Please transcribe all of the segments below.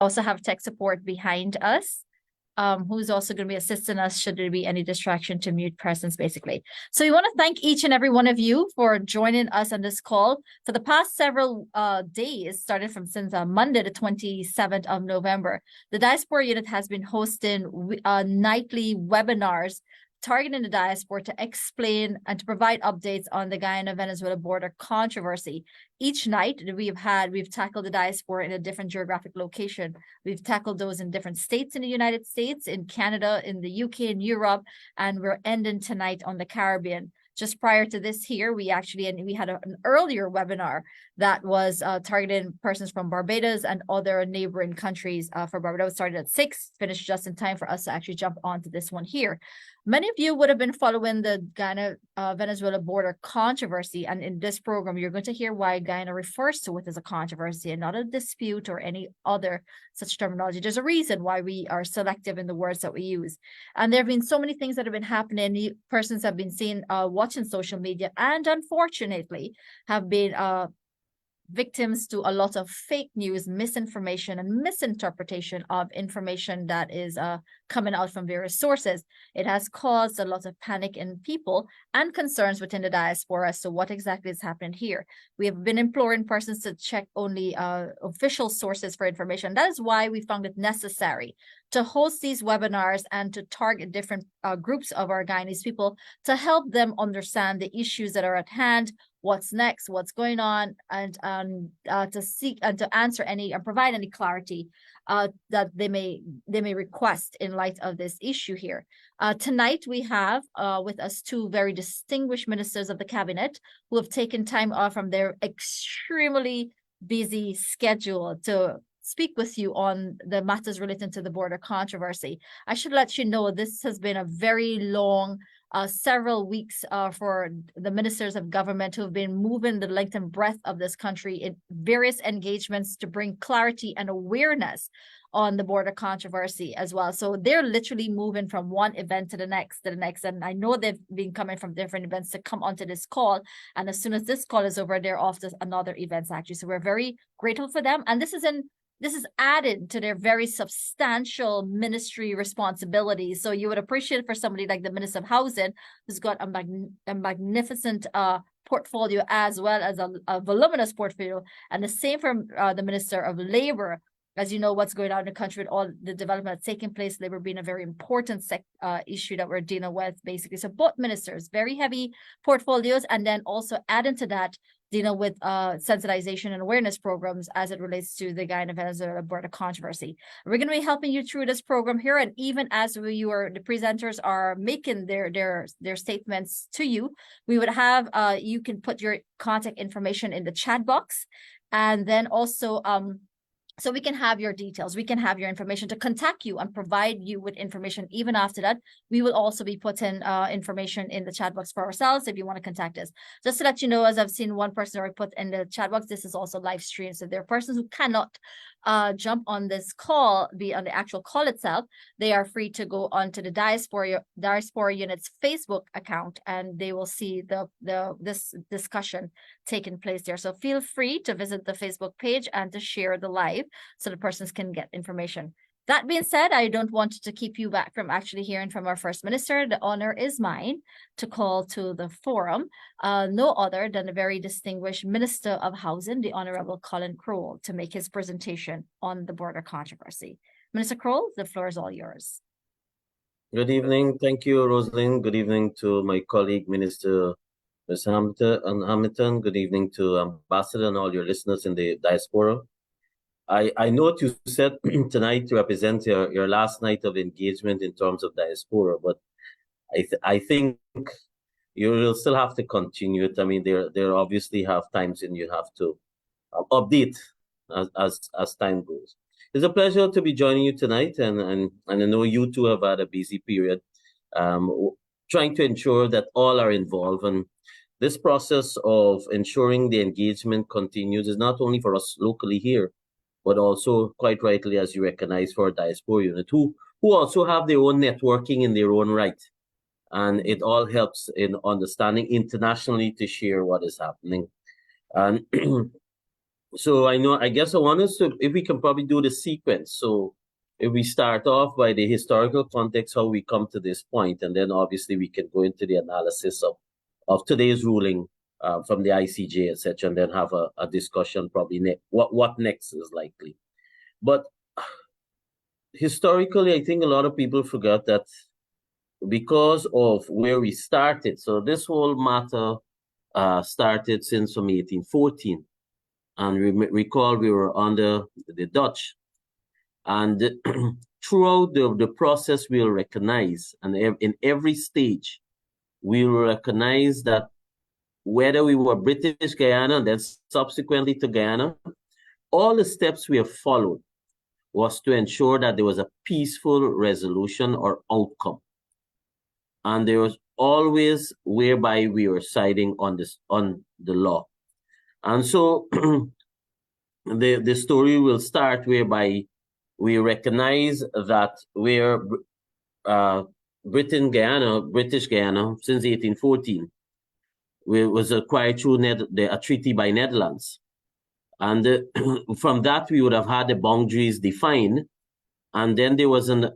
also have tech support behind us, who's also going to be assisting us should there be any distraction to mute presence, basically. So we want to thank each and every one of you for joining us on this call. For the past several days, starting from since Monday, the 27th of November, the Diaspora Unit has been hosting nightly webinars targeting the diaspora to explain and to provide updates on the Guyana-Venezuela border controversy. Each night we've tackled the diaspora in a different geographic location. We've tackled those in different states in the United States, in Canada, in the UK, in Europe, and we're ending tonight on the Caribbean. Just prior to this here, we had an earlier webinar that was targeting persons from Barbados and other neighboring countries. For Barbados, started at 6, finished just in time for us to actually jump onto this one here. Many of you would have been following the Guyana-Venezuela border controversy, and in this program, you're going to hear why Guyana refers to it as a controversy and not a dispute or any other such terminology. There's a reason why we are selective in the words that we use. And there have been so many things that have been happening. Persons have been seen watching social media and unfortunately have been victims to a lot of fake news, misinformation, and misinterpretation of information that is coming out from various sources. It has caused a lot of panic in people and concerns within the diaspora as to what exactly is happening here. We have been imploring persons to check only official sources for information. That is why we found it necessary to host these webinars and to target different groups of our Guyanese people to help them understand the issues that are at hand, what's next, what's going on, and to seek and to answer any and provide any clarity that they may request in light of this issue here. Tonight we have with us two very distinguished ministers of the cabinet who have taken time off from their extremely busy schedule to speak with you on the matters relating to the border controversy. I should let you know this has been a very long several weeks for the ministers of government who have been moving the length and breadth of this country in various engagements to bring clarity and awareness on the border controversy as well. So they're literally moving from one event to the next. And I know they've been coming from different events to come onto this call. And as soon as this call is over, they're off to another events actually. So we're very grateful for them. And this is added to their very substantial ministry responsibilities. So you would appreciate for somebody like the Minister of Housing, who's got a magnificent portfolio as well as a voluminous portfolio, and the same for the Minister of Labor. As you know, what's going on in the country with all the development that's taking place, labor being a very important issue that we're dealing with, basically. So both ministers, very heavy portfolios, and then also adding to that, dealing with sensitization and awareness programs as it relates to the Guyana-Venezuela border controversy. We're going to be helping you through this program here, and even as the presenters are making their statements to you, we would have you can put your contact information in the chat box, and then also so we can have your details, we can have your information to contact you and provide you with information. Even after that, we will also be putting information in the chat box for ourselves if you want to contact us. Just to let you know, as I've seen one person already put in the chat box, this is also live stream. So there are persons who cannot jump on this call, be on the actual call itself. They are free to go onto the Diaspora Unit's Facebook account, and they will see this discussion taking place there. So feel free to visit the Facebook page and to share the live so the persons can get information. That being said, I don't want to keep you back from actually hearing from our First Minister. The honor is mine to call to the forum no other than the very distinguished Minister of Housing, the Honorable Colin Crowell, to make his presentation on the border controversy. Minister Crowell, the floor is all yours. Good evening. Thank you, Rosalind. Good evening to my colleague, Minister Hamilton. Good evening to Ambassador and all your listeners in the diaspora. I know what you said tonight to represent your last night of engagement in terms of diaspora, but I think you will still have to continue it. I mean, there obviously have times when you have to update as time goes. It's a pleasure to be joining you tonight, and I know you two have had a busy period trying to ensure that all are involved. And this process of ensuring the engagement continues is not only for us locally here, but also, quite rightly, as you recognize, for a diaspora unit, who also have their own networking in their own right. And it all helps in understanding internationally to share what is happening. And So I guess I want us to, if we can probably do the sequence. So if we start off by the historical context, how we come to this point, and then obviously we can go into the analysis of today's ruling from the ICJ, etc., and then have a discussion probably what next is likely. But historically, I think a lot of people forgot that because of where we started. So this whole matter started since from 1814. And recall we were under the Dutch. And throughout the process, we'll recognize, and in every stage, we will recognize that whether we were British Guyana and then subsequently to Guyana, all the steps we have followed was to ensure that there was a peaceful resolution or outcome. And there was always whereby we were siding on the law. And so the story will start whereby we recognize that we're British Guyana, since 1814, was acquired through a treaty by Netherlands. And from that, we would have had the boundaries defined. And then there was a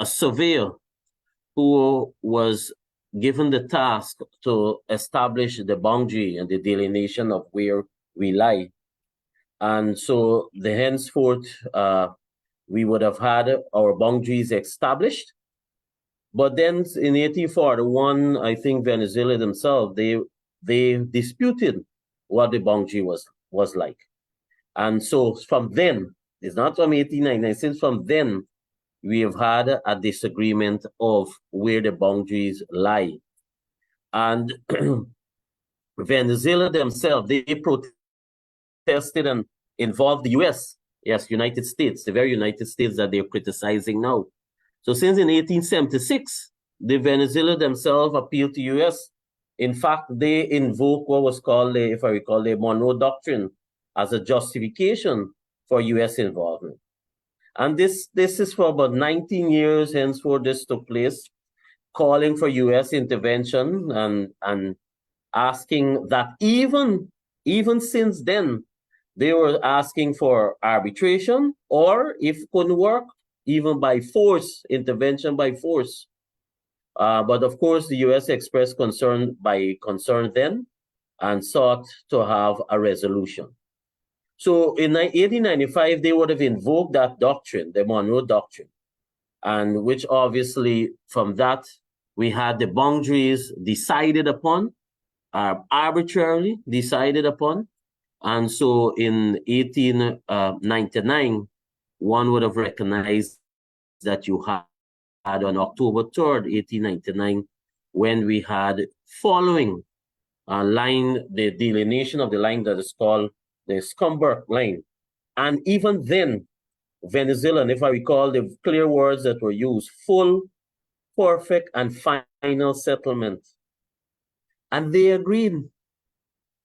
surveyor who was given the task to establish the boundary and the delineation of where we lie. And so henceforth, we would have had our boundaries established. But then in 1841, I think Venezuela themselves, they disputed what the boundary was like. And so from then, it's not from 1899, since from then, we have had a disagreement of where the boundaries lie. And Venezuela themselves, they protested and involved the US, yes, United States, the very United States that they're criticizing now. So since in 1876, the Venezuela themselves appealed to US. In fact, they invoked what was called, if I recall, the Monroe Doctrine as a justification for US involvement. And this is for about 19 years henceforth this took place, calling for US intervention and asking that even since then, they were asking for arbitration, or if couldn't work, even by force, intervention by force. But of course, the US expressed concern then and sought to have a resolution. So in 1895, they would have invoked that doctrine, the Monroe Doctrine, and which obviously from that, we had the boundaries decided upon, arbitrarily decided upon. And so in 1899, one would have recognized that you had on October 3rd, 1899, when we had following a line, the delineation of the line that is called the Schomburg line. And even then, Venezuela, and if I recall the clear words that were used, full, perfect, and final settlement. And they agreed.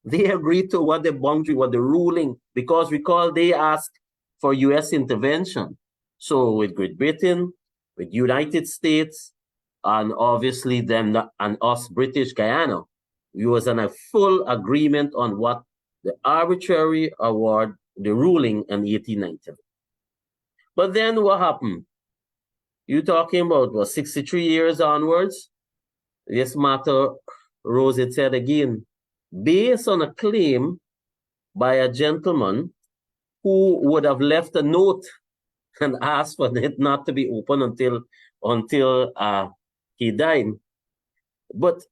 They agreed to what the boundary, what the ruling, because recall they asked for US intervention. So with Great Britain, with United States, and obviously them and us, British Guyana, we was in a full agreement on what the arbitrary award, the ruling in 1890. But then what happened? You talking about what, 63 years onwards? This matter rose its head again, based on a claim by a gentleman who would have left a note and asked for it not to be open until he died. But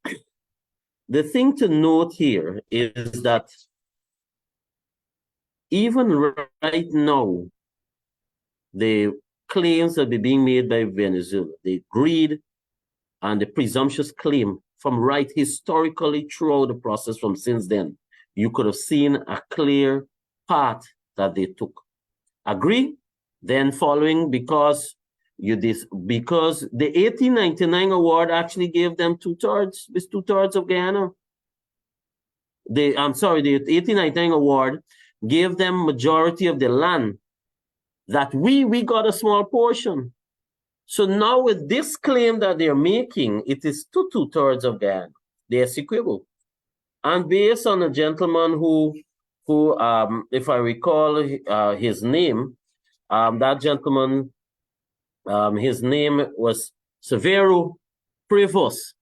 the thing to note here is that even right now, the claims that are being made by Venezuela, the greed and the presumptuous claim from right historically throughout the process from since then, you could have seen a clear path that they took. Agree? Then following, because the 1899 award actually gave them two-thirds of Guyana. The 1899 award gave them majority of the land that we got a small portion. So now with this claim that they're making, it is two-thirds of Guyana. They're equal. And based on a gentleman who who, if I recall his name, that gentleman, his name was Severo Prevost.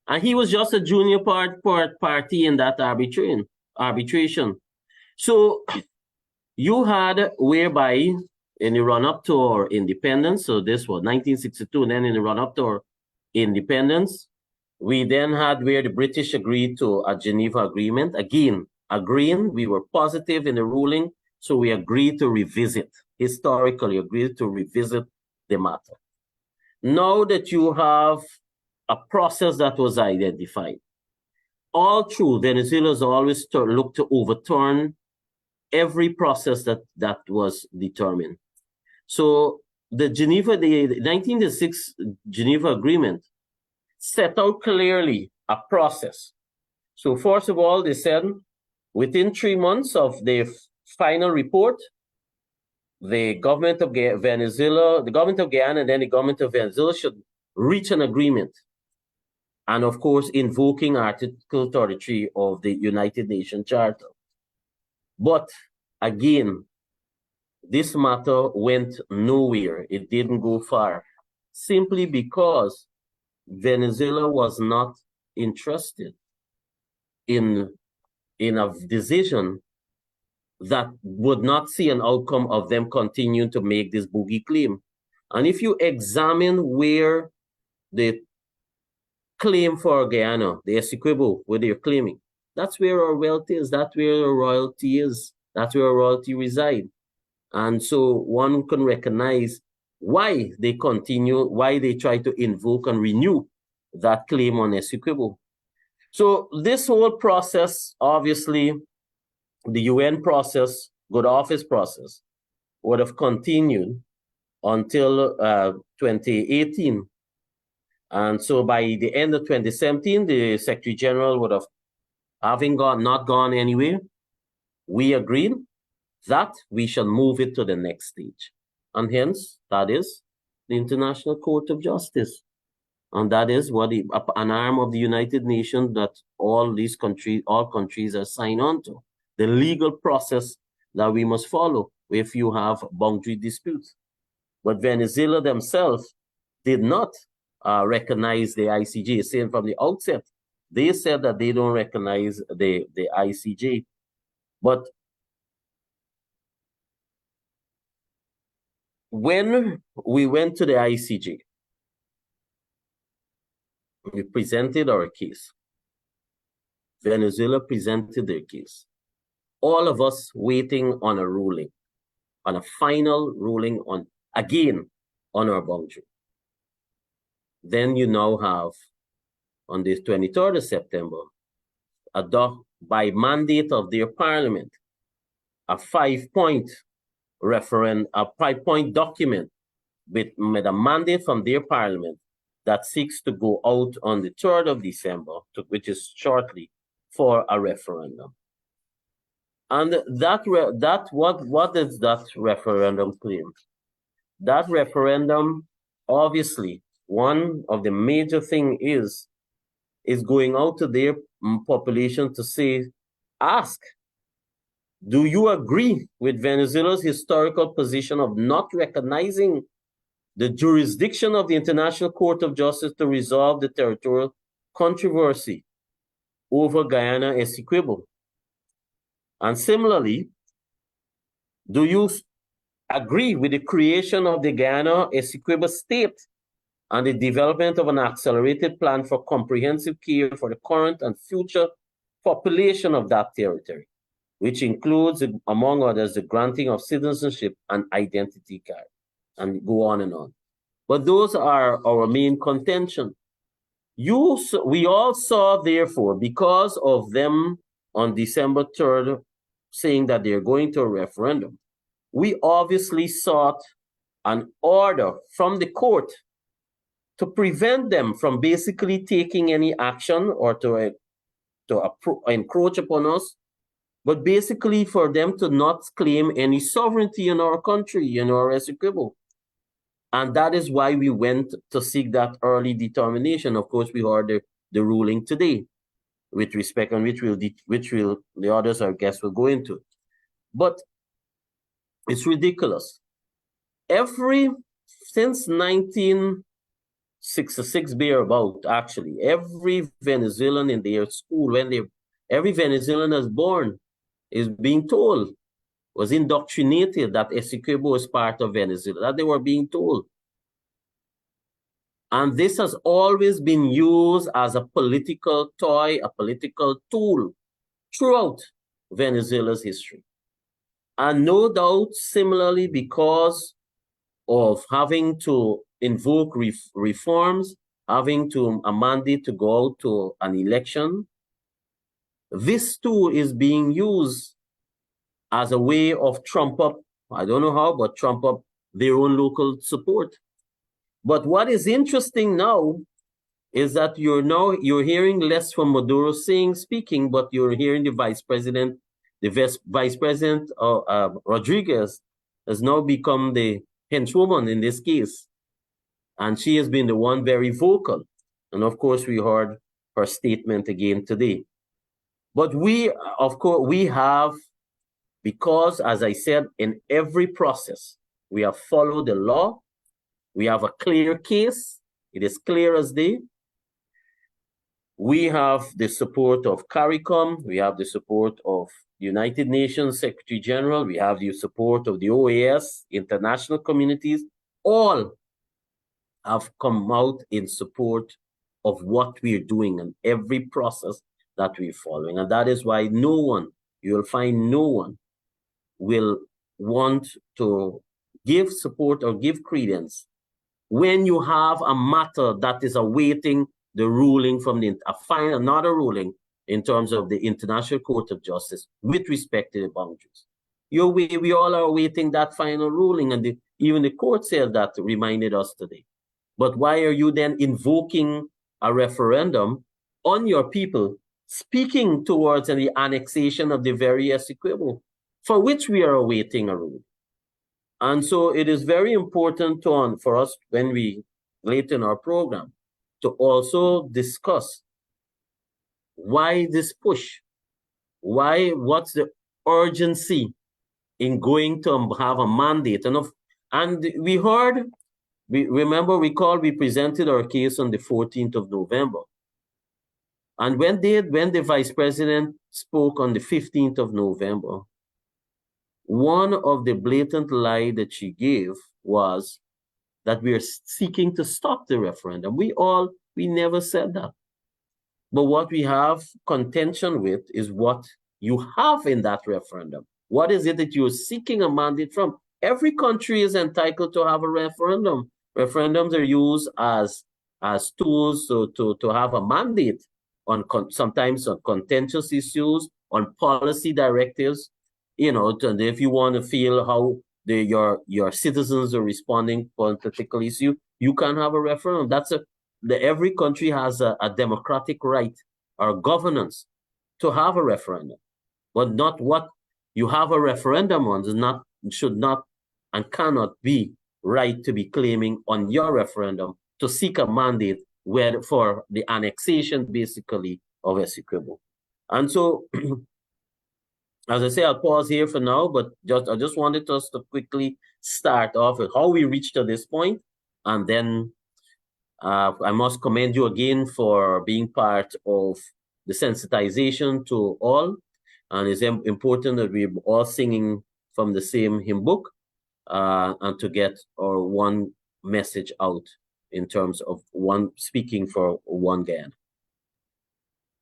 And he was just a junior party in that arbitration. So you had whereby in the run-up to our independence, so this was 1962, and then in the run-up to our independence, we then had where the British agreed to a Geneva Agreement. Again, agreeing, we were positive in the ruling, so we agreed to revisit, historically agreed to revisit the matter. Now that you have a process that was identified, all through, Venezuela has always looked to overturn every process that was determined. So the 1906 Geneva Agreement set out clearly a process. So first of all, they said within 3 months of the final report, the government of Venezuela, the government of Guyana, and then the government of Venezuela should reach an agreement. And of course, invoking Article 33 of the United Nations Charter. But again, this matter went nowhere. It didn't go far, simply because Venezuela was not interested in a decision that would not see an outcome of them continuing to make this boogie claim. And if you examine where the claim for Guyana, the Essequibo, where they're claiming, that's where our wealth is, that's where our royalty is, that's where our royalty reside. And so one can recognize why they continue, why they try to invoke and renew that claim on Essequibo. So this whole process, obviously, the UN process, good office process, would have continued until 2018. And so by the end of 2017, the Secretary General would have, having not gone anywhere, we agreed that we shall move it to the next stage. And hence, that is the International Court of Justice. And that is what an arm of the United Nations that all countries are signed on to. The legal process that we must follow if you have boundary disputes. But Venezuela themselves did not recognize the ICJ, saying from the outset, they said that they don't recognize the ICJ. But when we went to the ICJ, we presented our case. Venezuela presented their case. All of us waiting on a ruling, on a final ruling on our boundary. Then you now have, on the 23rd of September, by mandate of their parliament, a 5-point document with a mandate from their parliament that seeks to go out on the 3rd of December, which is shortly, for a referendum. And what does that referendum claim? That referendum, obviously, one of the major thing is going out to their population to ask, do you agree with Venezuela's historical position of not recognizing the jurisdiction of the International Court of Justice to resolve the territorial controversy over Guyana Essequibo? And similarly, do you agree with the creation of the Guyana Essequibo state and the development of an accelerated plan for comprehensive care for the current and future population of that territory, which includes, among others, the granting of citizenship and identity card, and go on and on. But those are our main contention. We all saw, therefore, because of them on December 3rd saying that they're going to a referendum, we obviously sought an order from the court to prevent them from basically taking any action or to encroach upon us, but basically for them to not claim any sovereignty in our country, in our Essequibo. And that is why we went to seek that early determination. Of course, we heard the ruling today. with respect, and which will the others, I guess, will go into. But it's ridiculous. Since 1966 about, actually, every Venezuelan in their school, every Venezuelan that's born is being told, was indoctrinated that Essequibo is part of Venezuela, that they were being told. And this has always been used as a political toy, a political tool throughout Venezuela's history. And no doubt, similarly, because of having to invoke reforms, having to a mandate to go out to an election, this too is being used as a way of trump up, I don't know how, but trump up their own local support. But what is interesting now is that you're hearing less from Maduro speaking, but you're hearing the vice president Rodriguez has now become the henchwoman in this case. And she has been the one very vocal. And of course, we heard her statement again today. But of course, we have, because as I said, in every process, we have followed the law. We have a clear case. It is clear as day. We have the support of CARICOM. We have the support of the United Nations Secretary General. We have the support of the OAS, international communities. All have come out in support of what we're doing and every process that we're following. And that is why you'll find no one will want to give support or give credence when you have a matter that is awaiting the ruling from another ruling in terms of the International Court of Justice with respect to the boundaries. We all are awaiting that final ruling, and even the court said that, reminded us today. But why are you then invoking a referendum on your people, speaking towards the annexation of the very Essequibo, for which we are awaiting a ruling? And so it is very important for us, when we late in our program, to also discuss why this push, what's the urgency in going to have a mandate. And we heard, we presented our case on the 14th of November. And when the vice president spoke on the 15th of November, one of the blatant lie that she gave was that we are seeking to stop the referendum. We never said that. But what we have contention with is what you have in that referendum. What is it that you're seeking a mandate from? Every country is entitled to have a referendum. Referendums are used as tools to have a mandate on sometimes on contentious issues, on policy directives. If you want to feel how your citizens are responding on a particular issue, you can have a referendum. Every country has a democratic right or governance to have a referendum, but not what you have a referendum on should not and cannot be right to be claiming on your referendum to seek a mandate for the annexation, basically, of Essequibo. And so, as I say, I'll pause here for now, but I just wanted us to quickly start off with how we reached to this point, and then I must commend you again for being part of the sensitization to all, and it's important that we're all singing from the same hymn book, and to get our one message out in terms of speaking for one Guyana.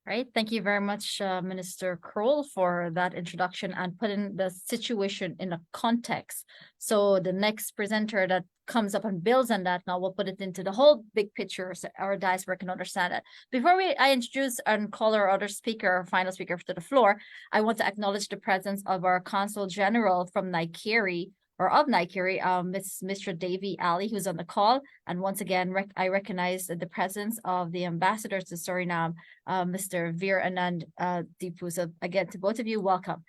Right. Thank you very much, Minister Kroll, for that introduction and putting the situation in a context. So the next presenter that comes up and builds on that, now we'll put it into the whole big picture so our diaspora can understand it. Before I introduce and call our other speaker, our final speaker to the floor, I want to acknowledge the presence of our Consul General from Nigeria, Mr. Davy Ali, who's on the call. And once again, I recognize the presence of the ambassadors to Suriname, Mr. Veer Anand Dipu. So again, to both of you, welcome.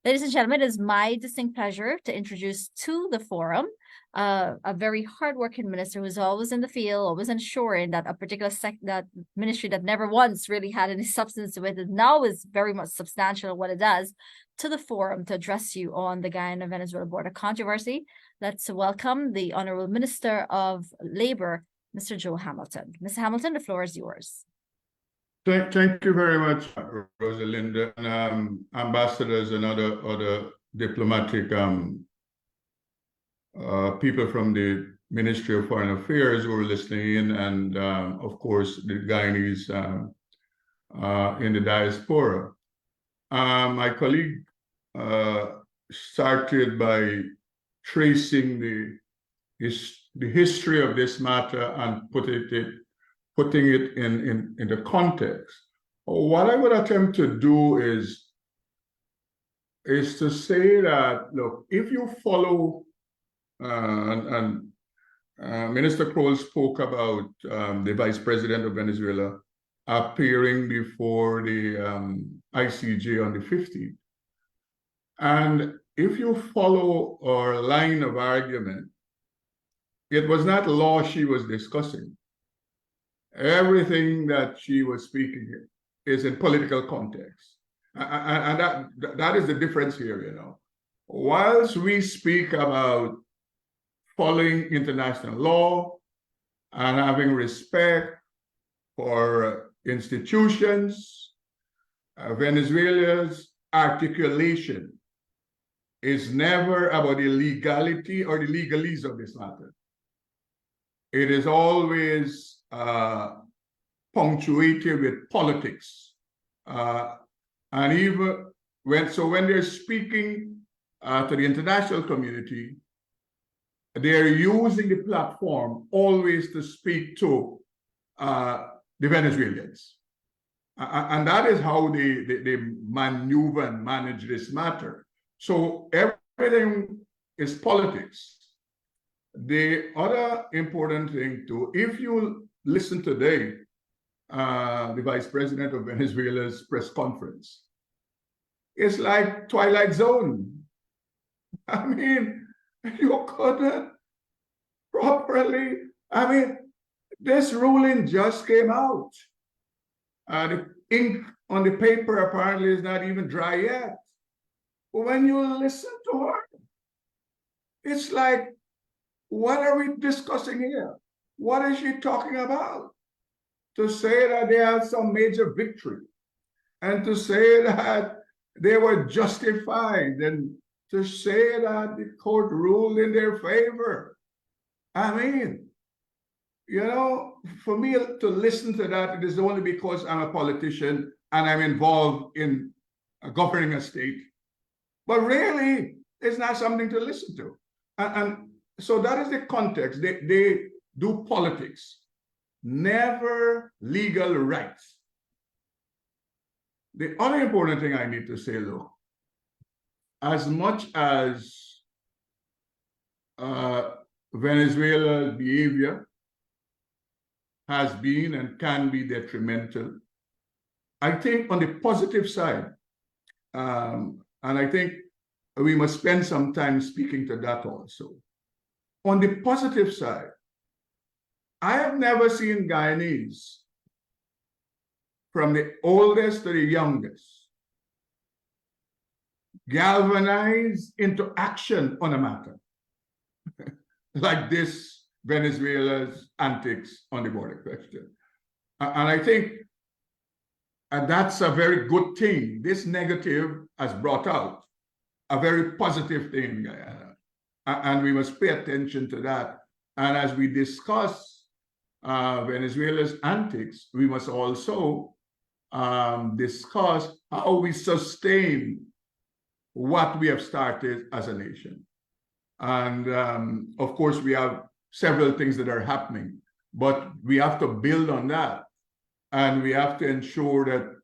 Ladies and gentlemen, it is my distinct pleasure to introduce to the forum a very hardworking minister who's always in the field, always ensuring that a particular that ministry that never once really had any substance to it, and now is very much substantial in what it does, to the forum to address you on the Guyana-Venezuela border controversy. Let's welcome the Honorable Minister of Labor, Mr. Joe Hamilton. Mr. Hamilton, the floor is yours. Thank you very much, Rosalinda, and ambassadors and other diplomatic people from the Ministry of Foreign Affairs who are listening in, and of course the Guyanese in the diaspora. My colleague started by tracing the history of this matter and putting it in the context. What I would attempt to do is to say that, look, if you follow, Minister Kroll spoke about the Vice President of Venezuela appearing before the ICJ on the 15th. And if you follow our line of argument, it was not law she was discussing. Everything that she was speaking is in political context. And that is the difference here, you know. Whilst we speak about following international law and having respect for institutions, Venezuela's articulation is never about the legality or the legalese of this matter. It is always punctuated with politics. And even when they're speaking to the international community, they're using the platform always to speak to the Venezuelans. And that is how they maneuver and manage this matter. So everything is politics. The other important thing too, if you listen today, the Vice President of Venezuela's press conference, it's like Twilight Zone. I mean, you couldn't properly, I mean, this ruling just came out. The ink on the paper apparently is not even dry yet. But when you listen to her, it's like, what are we discussing here? What is she talking about? To say that they had some major victory and to say that they were justified and to say that the court ruled in their favor. I mean, you know, for me to listen to that, it is only because I'm a politician and I'm involved in governing a state. But really, it's not something to listen to. And so that is the context. They do politics, never legal rights. The other important thing I need to say, though, as much as Venezuela's behavior has been and can be detrimental, I think on the positive side, and I think we must spend some time speaking to that also. On the positive side, I have never seen Guyanese, from the oldest to the youngest, galvanized into action on a matter like this Venezuela's antics on the border question. And I think that's a very good thing. This negative has brought out a very positive thing, and we must pay attention to that. And as we discuss Venezuela's antics, we must also discuss how we sustain what we have started as a nation. And of course, we have several things that are happening, but we have to build on that. And we have to ensure that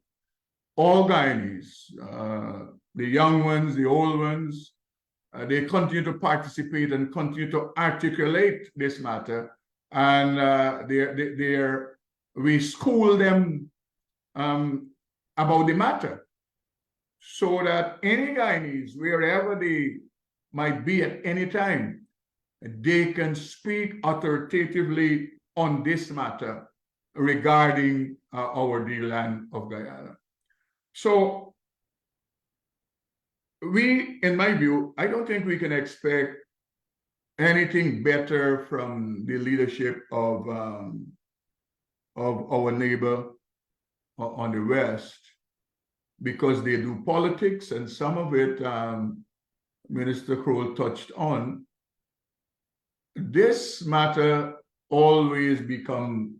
all Guyanese, the young ones, the old ones, they continue to participate and continue to articulate this matter. And we school them about the matter. so that any Guyanese, wherever they might be at any time, they can speak authoritatively on this matter regarding our dear land of Guyana. So we, in my view, I don't think we can expect anything better from the leadership of our neighbor on the West, because they do politics, and some of it Minister Kroll touched on. This matter always become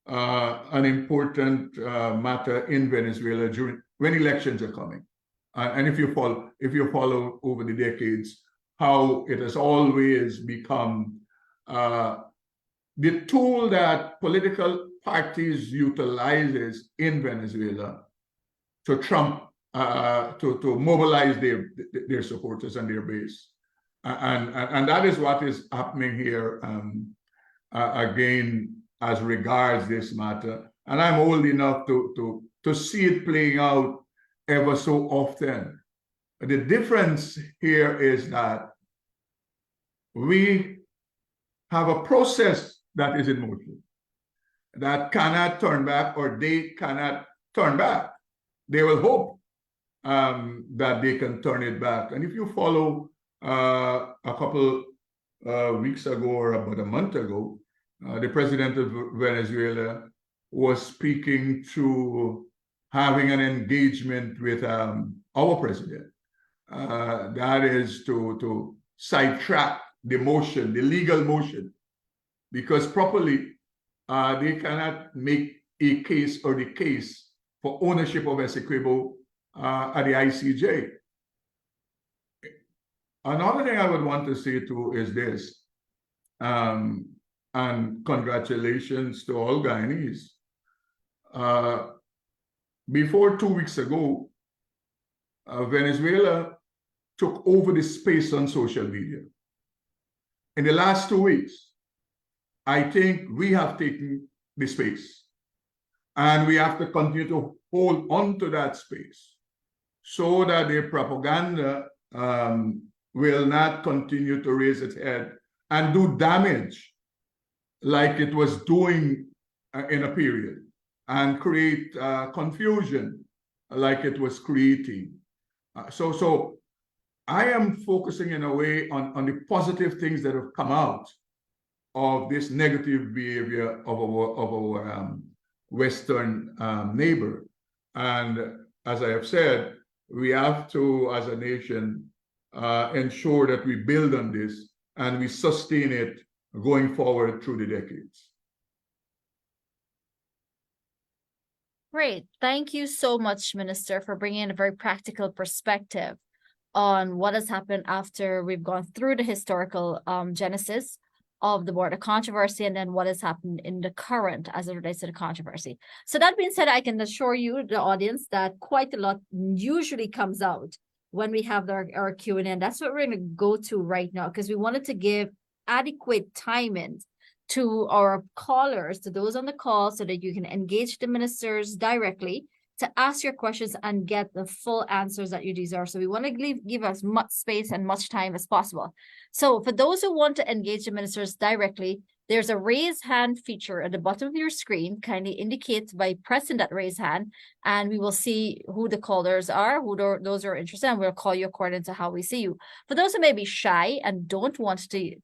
an important matter in Venezuela when elections are coming. And if you follow over the decades, how it has always become the tool that political parties utilizes in Venezuela to to mobilize their supporters and their base, and that is what is happening here again as regards this matter. And I'm old enough to see it playing out ever so often. The difference here is that we have a process that is in motion that cannot turn back, or they cannot turn back. They will hope that they can turn it back. And if you follow a couple weeks ago or about a month ago, the president of Venezuela was speaking to having an engagement with our president. That is to sidetrack the motion, the legal motion, because properly they cannot make a case or the case for ownership of Essequibo at the ICJ. Another thing I would want to say too is this, and congratulations to all Guyanese. Before 2 weeks ago, Venezuela took over the space on social media. In the last 2 weeks, I think we have taken the space, and we have to continue to hold on to that space so that the propaganda will not continue to raise its head and do damage like it was doing in a period, and create confusion like it was creating. So I am focusing in a way on the positive things that have come out of this negative behavior of our Western neighbor. And as I have said, we have to, as a nation, ensure that we build on this and we sustain it going forward through the decades. Great. Thank you so much, Minister, for bringing in a very practical perspective on what has happened after we've gone through the historical genesis of the border controversy, and then what has happened in the current as it relates to the controversy. So that being said, I can assure you, the audience, that quite a lot usually comes out when we have our Q&A, and that's what we're going to go to right now, because we wanted to give adequate timing to our callers, to those on the call, so that you can engage the ministers directly to ask your questions and get the full answers that you deserve. So we want to give as much space and much time as possible. So for those who want to engage the ministers directly, there's a raise hand feature at the bottom of your screen. Kindly indicate by pressing that raise hand, and we will see who the callers are, those who are interested, and we'll call you according to how we see you. For those who may be shy and don't want to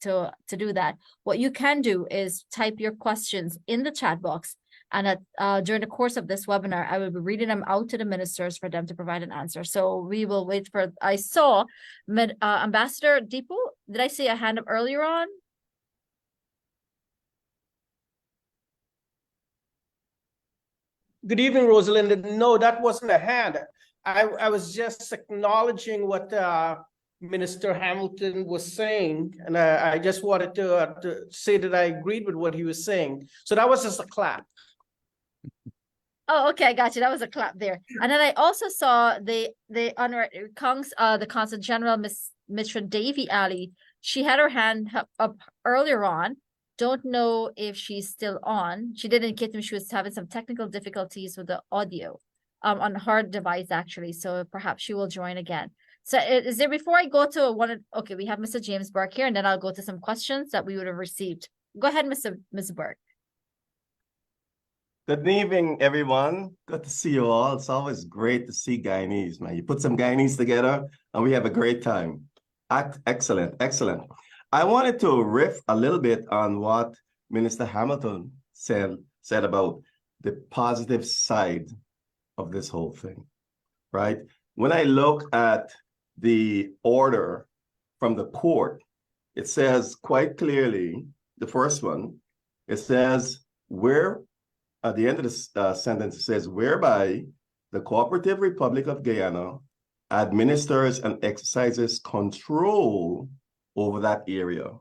do that, what you can do is type your questions in the chat box, and during the course of this webinar, I will be reading them out to the ministers for them to provide an answer. So we will wait for, I saw Ambassador Deepu, did I see a hand up earlier on? Good evening, Rosalind. No, that wasn't a hand. I was just acknowledging what Minister Hamilton was saying, and I just wanted to say that I agreed with what he was saying. So that was just a clap. Oh, okay, I got you. That was a clap there. And then I also saw the Consul General, Miss Mitra Devi Ali. She had her hand up earlier on. Don't know if she's still on. She did indicate to me she was having some technical difficulties with the audio. on her device actually. So perhaps she will join again. So is there, before I go to okay, we have Mr. James Burke here, and then I'll go to some questions that we would have received. Go ahead, Mr. Burke. Good evening, everyone. Good to see you all. It's always great to see Guyanese, man. You put some Guyanese together and we have a great time. Excellent, excellent. I wanted to riff a little bit on what Minister Hamilton said about the positive side of this whole thing, right? When I look at the order from the court, it says quite clearly, the first one, it says where, at the end of the sentence, it says, whereby the Cooperative Republic of Guyana administers and exercises control over that area.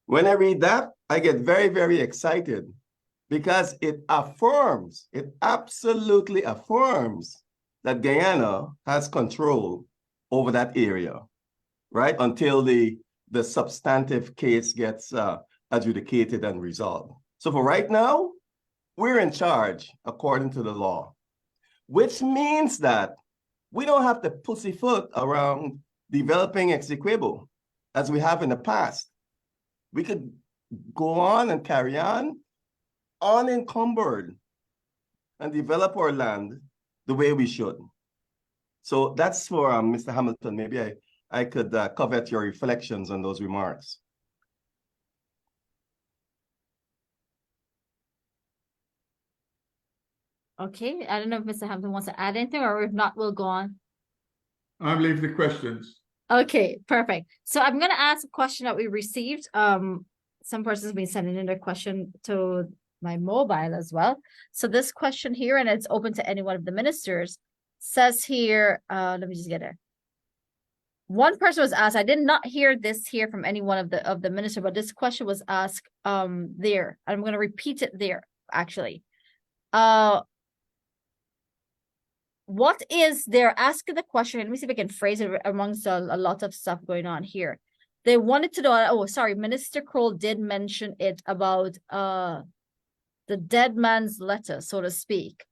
When I read that, I get very, very excited because it affirms, it absolutely affirms that Guyana has control over that area, right? Until the substantive case gets adjudicated and resolved. So for right now, we're in charge according to the law, which means that we don't have to pussyfoot around developing Exequibo as we have in the past. We could go on and carry on unencumbered and develop our land the way we should. So that's for Mr. Hamilton. Maybe I could covet your reflections on those remarks. Okay, I don't know if Mr. Hampton wants to add anything, or if not, we'll go on. I believe the questions. Okay, perfect. So I'm going to ask a question that we received. Some person's been sending in their question to my mobile as well. So this question here, and it's open to any one of the ministers, says here, let me just get it. One person was asked, I did not hear this here from any one of the minister, but this question was asked there. I'm going to repeat it there, actually. What is, they're asking the question, let me see if I can phrase it amongst a lot of stuff going on here. They wanted to know, oh, sorry, Minister Kroll did mention it about the dead man's letter, so to speak.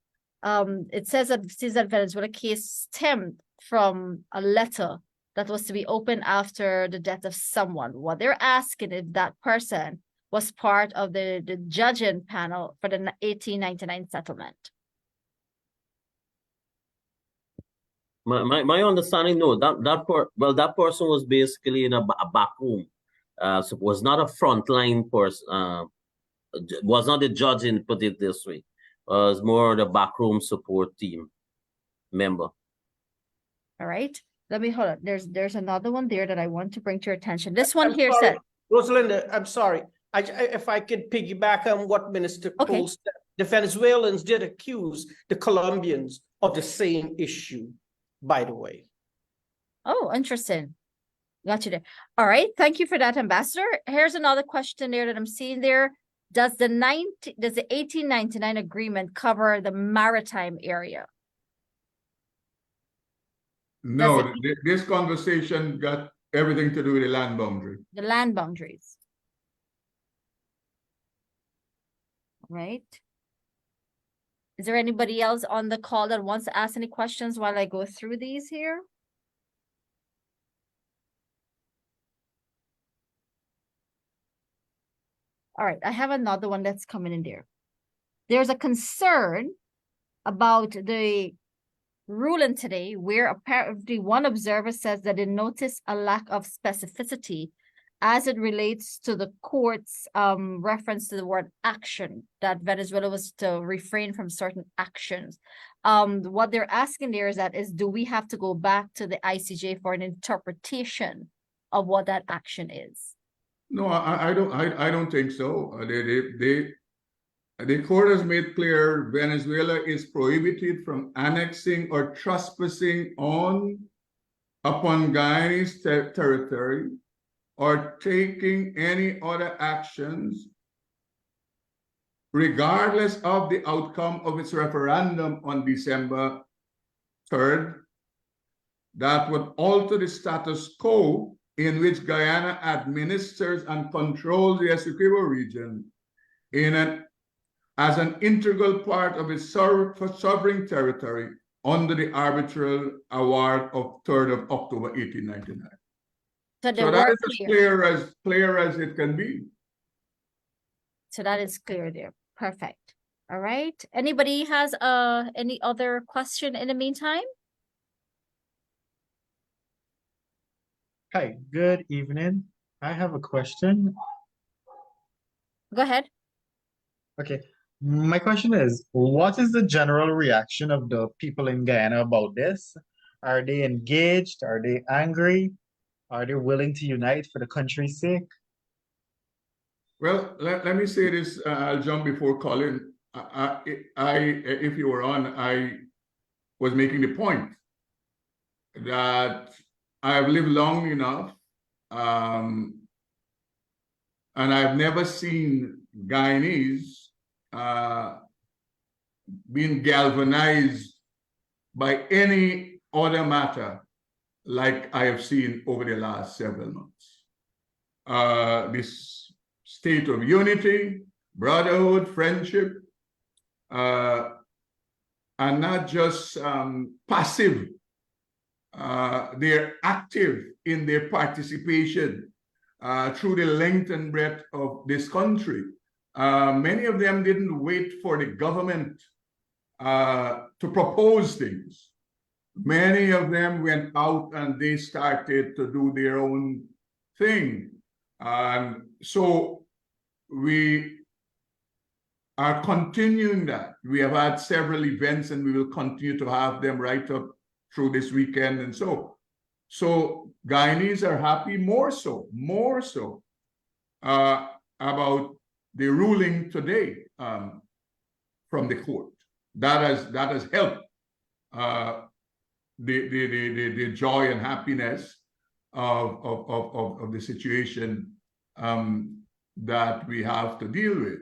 It says that the Venezuela case stemmed from a letter that was to be opened after the death of someone. What they're asking if that person was part of the judging panel for the 1899 settlement. My understanding, no, that person was basically in a back room. So was not a frontline person. Was not the judge, in put it this way. Was more the backroom support team member. All right. Let me hold on. There's another one there that I want to bring to your attention. This one I'm here sorry, said, Rosalinda, I'm sorry. If I could piggyback on what Minister Cole said, the Venezuelans did accuse the Colombians of the same issue, by the way. oh, interesting. Got you there. All right. Thank you for that, Ambassador. Here's another question there that I'm seeing there. Does the 1899 agreement cover the maritime area? No, this conversation got everything to do with the land boundary. The land boundaries. Right. Is there anybody else on the call that wants to ask any questions while I go through these here? All right, I have another one that's coming in there. There's a concern about the ruling today where apparently one observer says that it noticed a lack of specificity as it relates to the court's reference to the word action, that Venezuela was to refrain from certain actions. What they're asking there is do we have to go back to the ICJ for an interpretation of what that action is? No, I don't think so. The court has made clear Venezuela is prohibited from annexing or trespassing upon Guyanese territory or taking any other actions regardless of the outcome of its referendum on December 3rd that would alter the status quo in which Guyana administers and controls the Essequibo region as an integral part of its sovereign territory under the arbitral award of 3rd of October 1899. So they So that were is as clear. clear as it can be. So that is clear there. Perfect. All right. Anybody has any other question in the meantime? Hi, good evening. I have a question. Go ahead. Okay, my question is, what is the general reaction of the people in Guyana about this? Are they engaged? Are they angry? Are they willing to unite for the country's sake? Well, let me say this. I'll jump before Colin. If you were on, I was making the point that I've lived long enough, and I've never seen Guyanese being galvanized by any other matter like I have seen over the last several months. This state of unity, brotherhood, friendship, and not just passive. They're active in their participation through the length and breadth of this country. Many of them didn't wait for the government to propose things. Many of them went out and they started to do their own thing. And so we are continuing that. We have had several events and we will continue to have them right up through this weekend and so. So Guyanese are happy more so about the ruling today from the court. That has helped the joy and happiness of the situation that we have to deal with.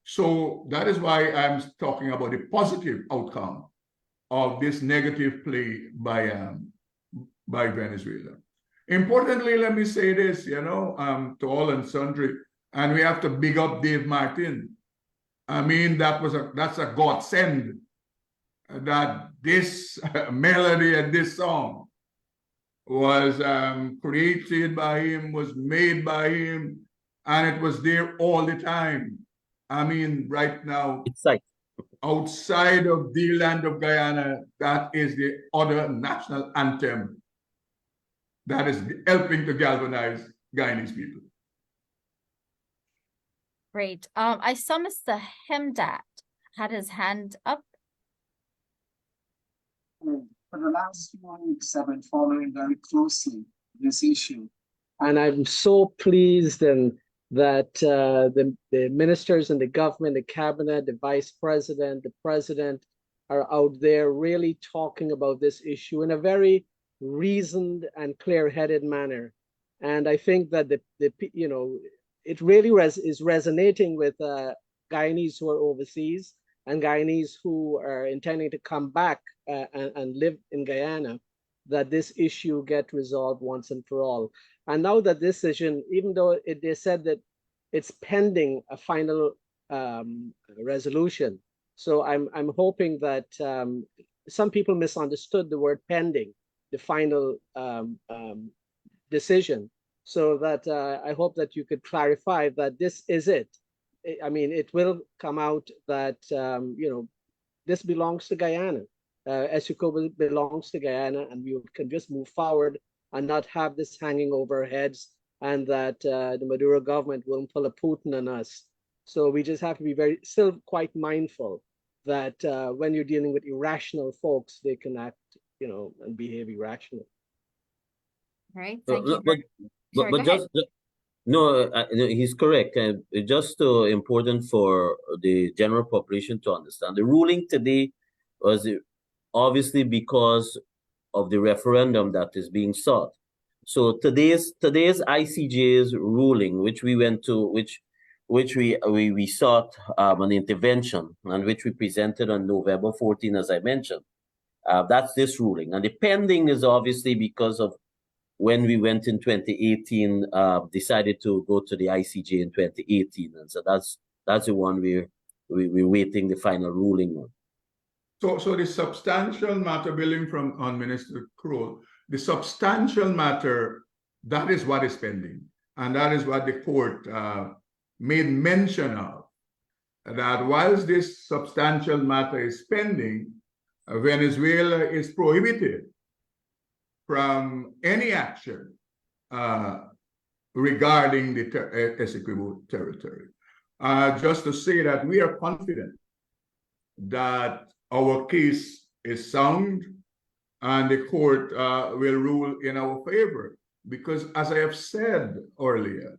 So that is why I'm talking about the positive outcome of this negative play by Venezuela. Importantly, let me say this, to all and sundry, and we have to big up Dave Martin. I mean, that's a godsend that this melody and this song was created by him, was made by him, and it was there all the time. I mean, right now, It's like outside of the land of Guyana, that is the other national anthem that is helping to galvanize Guyanese people. Great. I saw Mr. Hemdat had his hand up. For the last few weeks, I've been following very closely this issue. And I'm so pleased that the ministers in the government, the cabinet, the vice president, the president are out there really talking about this issue in a very reasoned and clear-headed manner. And I think that it really is resonating with Guyanese who are overseas and Guyanese who are intending to come back and live in Guyana, that this issue get resolved once and for all. And now that decision, even though they said that it's pending a final resolution, so I'm hoping that some people misunderstood the word pending, the final decision. So that I hope that you could clarify that this is it. I mean, it will come out that this belongs to Guyana. Essecobo belongs to Guyana, and we can just move forward and not have this hanging over our heads, and that the Maduro government won't pull a Putin on us. So we just have to be still quite mindful that when you're dealing with irrational folks, they can act, and behave irrationally. All right. Thank you. But just no, he's correct. It's just important for the general population to understand. The ruling today was obviously because of the referendum that is being sought. So today's ICJ's ruling, which we went to, which we sought an intervention, and which we presented on November 14, as I mentioned. That's this ruling, and the pending is obviously because of when we went in 2018, decided to go to the ICJ in 2018, and so that's the one we're waiting the final ruling on. So the substantial matter, building from on Minister Kroll, the substantial matter, that is what is pending. And that is what the court made mention of. That whilst this substantial matter is pending, Venezuela is prohibited from any action regarding the Essequibo territory. Just to say that we are confident that our case is sound and the court will rule in our favor. Because as I have said earlier,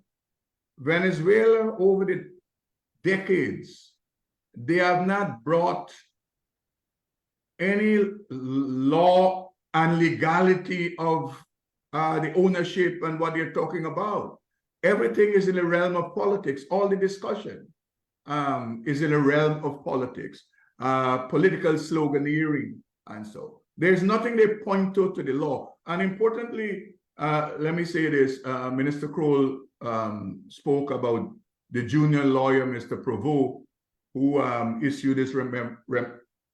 Venezuela over the decades, they have not brought any law and legality of the ownership and what you're talking about. Everything is in the realm of politics. All the discussion is in the realm of politics, political sloganeering, and so. There's nothing they point to the law. And importantly, let me say this, Minister Kroll spoke about the junior lawyer, Mr. Provost, who issued this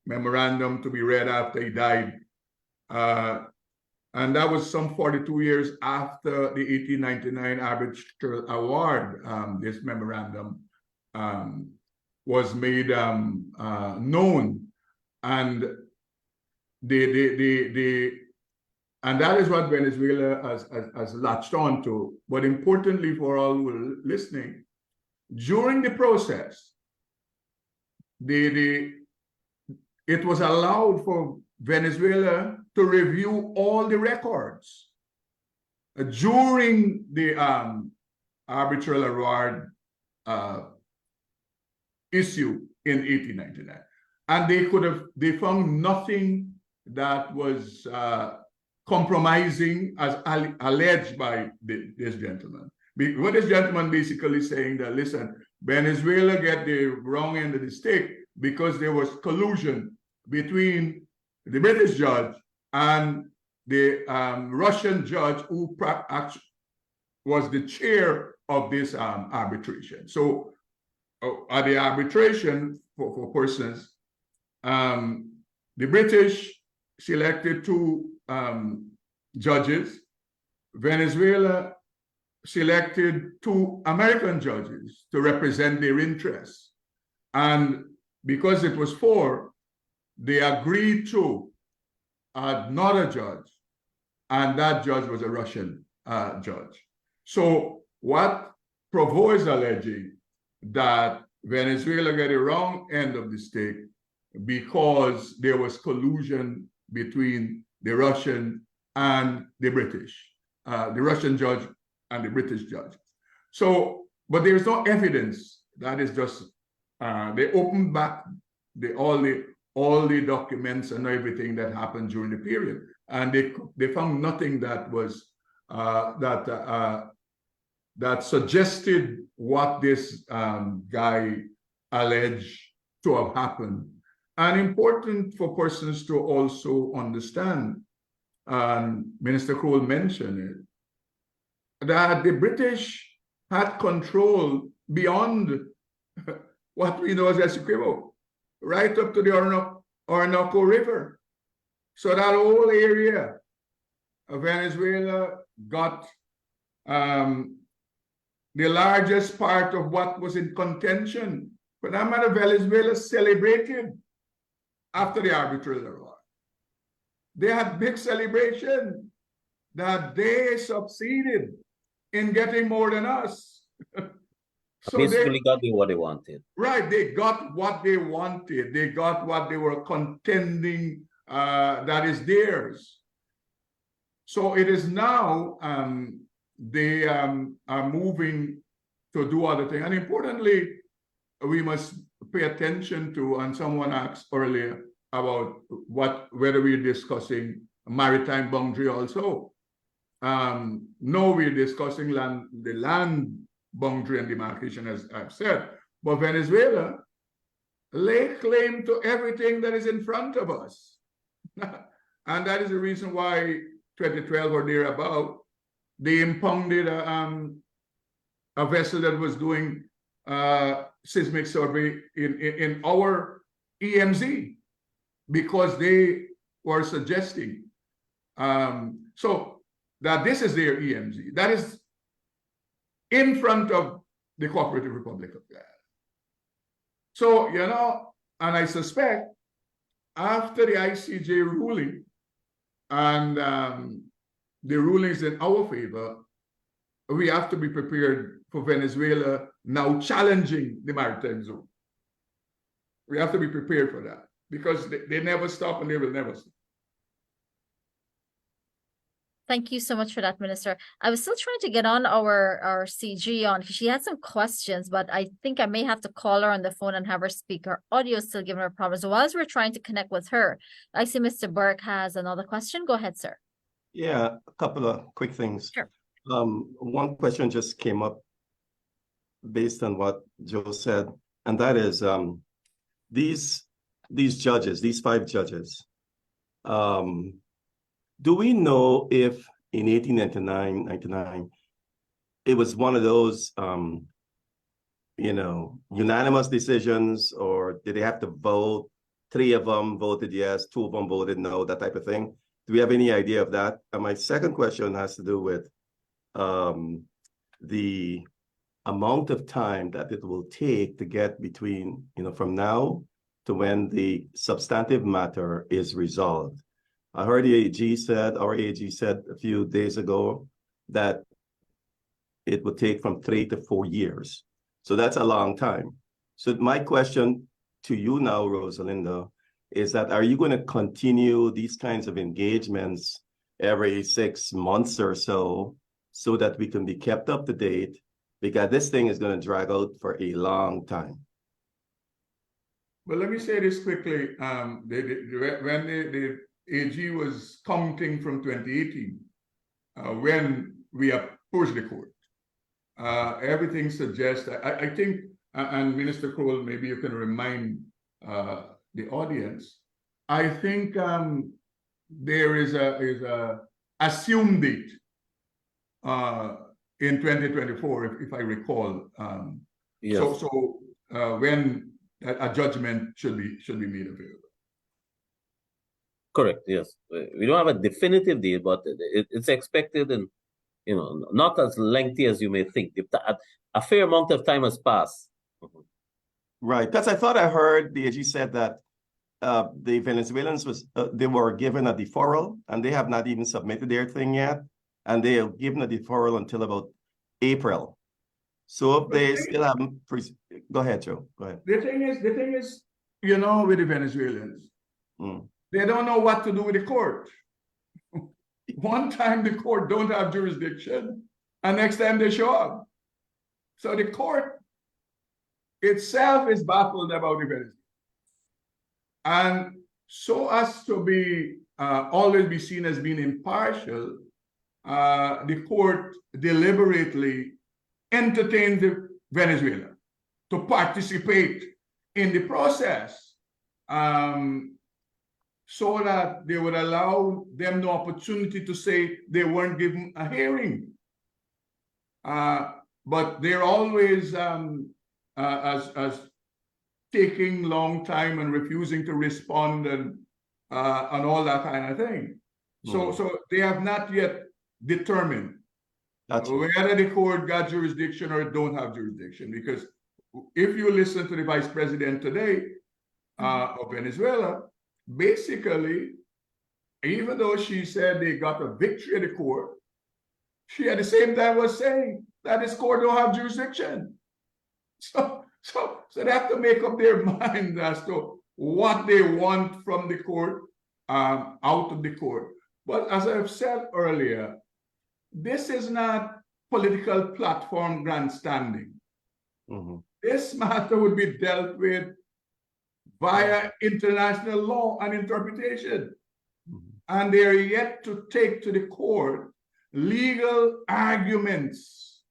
memorandum to be read after he died. And that was some 42 years after the 1899 Arbitral Award. This memorandum was made known, and and that is what Venezuela has latched on to. But importantly for all who are listening, during the process, it was allowed for Venezuela to review all the records during the arbitral award issue in 1899, and they found nothing that was compromising as alleged by this gentleman. What this gentleman basically saying that, listen, Venezuela get the wrong end of the stick because there was collusion between the British judge and the Russian judge who was the chair of this arbitration. So at the arbitration for persons, the British selected 2 judges. Venezuela selected 2 American judges to represent their interests. And because it was 4, they agreed to another judge, and that judge was a Russian judge. So what Provo is alleging that Venezuela got the wrong end of the stick because there was collusion between the Russian and the British, the Russian judge and the British judge. So, but there's no evidence. That is just, they opened back all the documents and everything that happened during the period, and they found nothing that was that suggested what this guy alleged to have happened. And important for persons to also understand, Minister Kroll mentioned it, that the British had control beyond what we know as Essequibo, right up to the Orinoco River. So that whole area of Venezuela got the largest part of what was in contention. For that matter, Venezuela celebrated after the arbitral award. They had big celebration that they succeeded in getting more than us. So basically got what they wanted. Right, they got what they wanted. They got what they were contending that is theirs. So it is now they are moving to do other things. And importantly, we must pay attention to, and someone asked earlier about whether we're discussing maritime boundary also. No, we're discussing the land boundary and demarcation, as I've said. But Venezuela lay claim to everything that is in front of us. And that is the reason why 2012 or thereabout, they impounded a vessel that was doing seismic survey in our EMZ. because they were suggesting so that this is their EMZ. That is in front of the Cooperative Republic of Guyana. So, you know, and I suspect after the ICJ ruling and the rulings in our favor, we have to be prepared for Venezuela now challenging the maritime zone. We have to be prepared for that because they never stop and they will never stop. Thank you so much for that, Minister. I was still trying to get on our CG on. She had some questions, but I think I may have to call her on the phone and have her speak. Her audio is still giving her problems. So whilst we're trying to connect with her, I see Mr. Burke has another question. Go ahead, sir. Yeah, a couple of quick things. Sure. One question just came up based on what Joe said, and that is these judges, these 5 judges, do we know if in 1899, it was one of those, you know, unanimous decisions, or did they have to vote? 3 of them voted yes, 2 of them voted no, that type of thing. Do we have any idea of that? And my second question has to do with the amount of time that it will take to get between, you know, from now to when the substantive matter is resolved. I heard the AG said, our AG said a few days ago that it would take from 3 to 4 years. So that's a long time. So my question to you now, Rosalinda, is that are you going to continue these kinds of engagements every 6 months or so that we can be kept up to date? Because this thing is going to drag out for a long time. Well, let me say this quickly. When the AG was counting from 2018, when we approached the court, everything suggests, I think, and Minister Crowell, maybe you can remind the audience, I think there is a assumed date in 2024, if I recall. Yes. So when a judgment should be made available. Correct. Yes, we don't have a definitive date, but it's expected, and you know, not as lengthy as you may think. A fair amount of time has passed. Right. Because I thought I heard the AG said that the Venezuelans they were given a deferral, and they have not even submitted their thing yet, and they are given a deferral until about April. So if they still haven't, go ahead, Joe. Go ahead. The thing is, you know, with the Venezuelans, they don't know what to do with the court. One time the court don't have jurisdiction, and next time they show up. So the court itself is baffled about the Venezuelans. And so as to be always be seen as being impartial, the court deliberately entertained the Venezuela to participate in the process, so that they would allow them the opportunity to say they weren't given a hearing. But they're always as taking long time and refusing to respond and all that kind of thing. So they have not yet determined whether the court got jurisdiction or don't have jurisdiction. Because if you listen to the Vice President today of Venezuela, basically, even though she said they got a victory at the court, she at the same time was saying that this court don't have jurisdiction. So they have to make up their mind as to what they want from the court, out of the court. But as I've said earlier, this is not political platform grandstanding. This matter would be dealt with via international law and interpretation. And they are yet to take to the court legal arguments.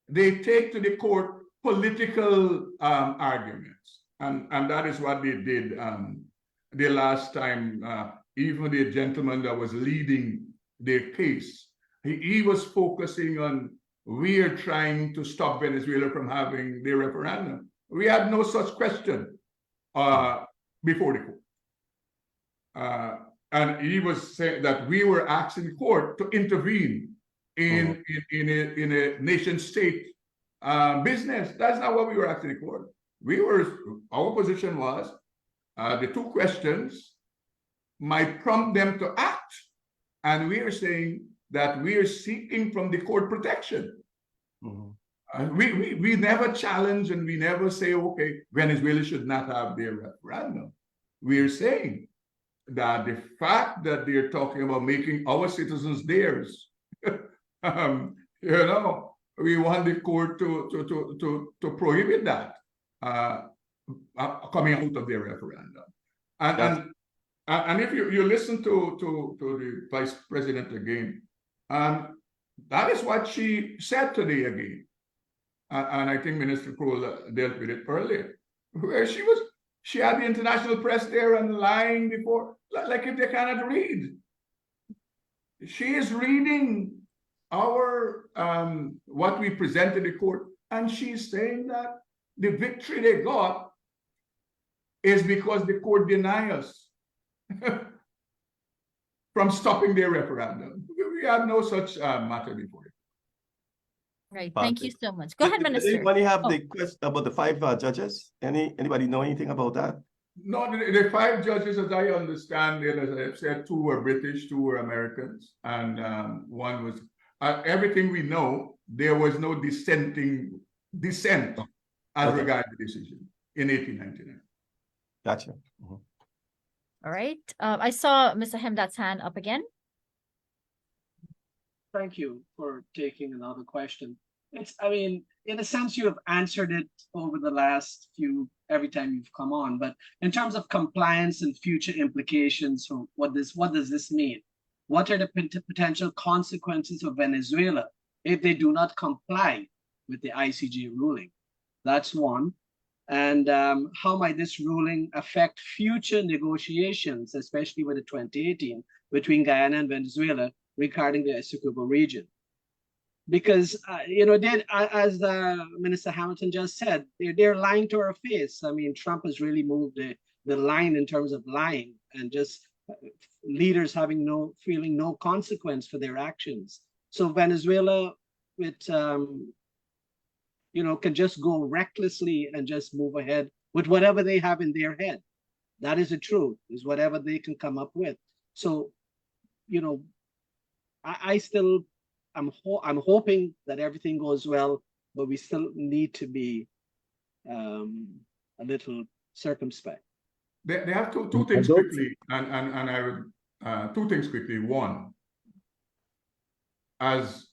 They take to the court political arguments. And that is what they did the last time. Even the gentleman that was leading their case, he was focusing on, we are trying to stop Venezuela from having their referendum. We had no such question before the court. and he was saying that we were asking court to intervene in a nation state business. That's not what we were asking the court. Our position was the two questions might prompt them to act, and we are saying that we are seeking from the court protection. We never challenge, and we never say, okay, Venezuela should not have their referendum. We are saying that the fact that they're talking about making our citizens theirs, we want the court to prohibit that coming out of their referendum. And if you listen to the vice president again, that is what she said today again. And I think Minister Kroll dealt with it earlier, where she had the international press there and lying before, like if they cannot read. She is reading our what we presented to the court, and she's saying that the victory they got is because the court denied us from stopping their referendum. We had no such matter before. Right. Thank you so much. Go ahead, Does Minister. anybody have the question about the 5 judges? Anybody know anything about that? No, the 5 judges, as I understand it, as I said, 2 were British, 2 were Americans, and 1 was. Everything we know, there was no dissent as regards the decision in 1899. Gotcha. All right. I saw Mr. Hemdat's hand up again. Thank you for taking another question. I mean, in a sense, you have answered it over the last every time you've come on, but in terms of compliance and future implications, for what does this mean? What are the potential consequences of Venezuela if they do not comply with the ICJ ruling? That's one. And how might this ruling affect future negotiations, especially with the 2018, between Guyana and Venezuela regarding the Essequibo region? Because, as Minister Hamilton just said, they're lying to our face. I mean, Trump has really moved the line in terms of lying, and just leaders feeling no consequence for their actions. So Venezuela, can just go recklessly and just move ahead with whatever they have in their head. That is the truth, is whatever they can come up with. So, I'm hoping that everything goes well, but we still need to be a little circumspect. They have two things quickly, and I would 2 things quickly. One, as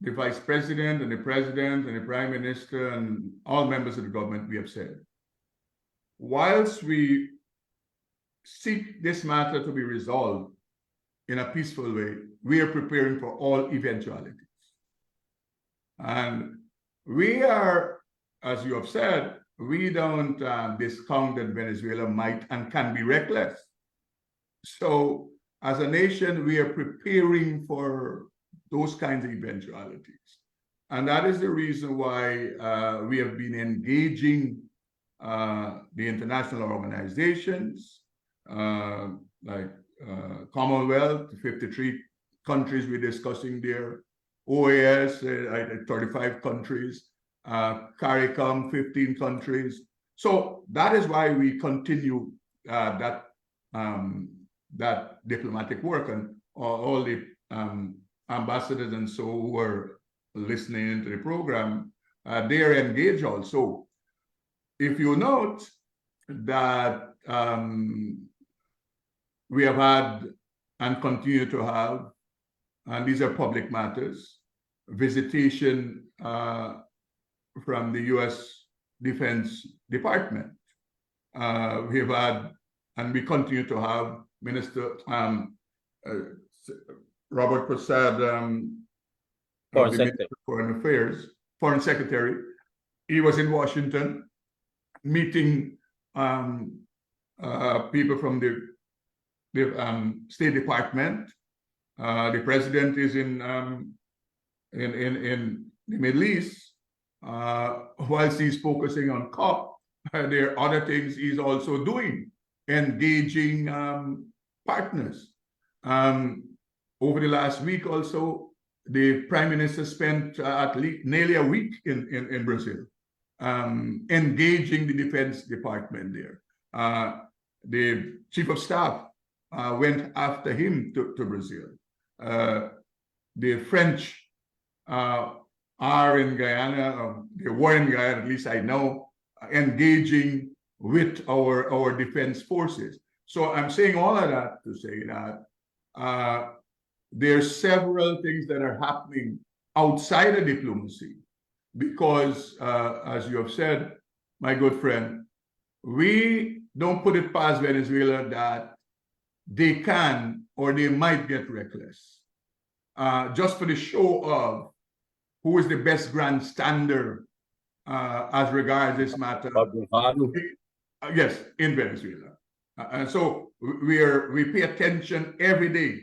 the vice president and the president and the prime minister and all members of the government, we have said, whilst we seek this matter to be resolved in a peaceful way, we are preparing for all eventualities. And we are, as you have said, we don't discount that Venezuela might and can be reckless. So as a nation, we are preparing for those kinds of eventualities. And that is the reason why we have been engaging the international organizations like Commonwealth, 53 countries we're discussing there, OAS, 35 countries, CARICOM, 15 countries. So that is why we continue that diplomatic work, and all the ambassadors and so who are listening to the program, they're engaged also. If you note that we have had and continue to have, and these are public matters, visitation from the U.S. Defense Department. We've had, and we continue to have, Minister Robert Prasad, Foreign Secretary. He was in Washington meeting people from the State Department. The president is in the Middle East. Whilst he's focusing on COP, there are other things he's also doing, engaging partners. Over the last week also, the Prime Minister spent at least nearly a week in Brazil, engaging the Defense Department there. The Chief of Staff went after him to Brazil. The French are in Guyana, they were in Guyana, at least I know, engaging with our defense forces. So I'm saying all of that to say that there's several things that are happening outside of diplomacy because, as you have said, my good friend, we don't put it past Venezuela that they can or they might get reckless just for the show of who is the best grandstander as regards this matter. Yes, in Venezuela. And so we pay attention every day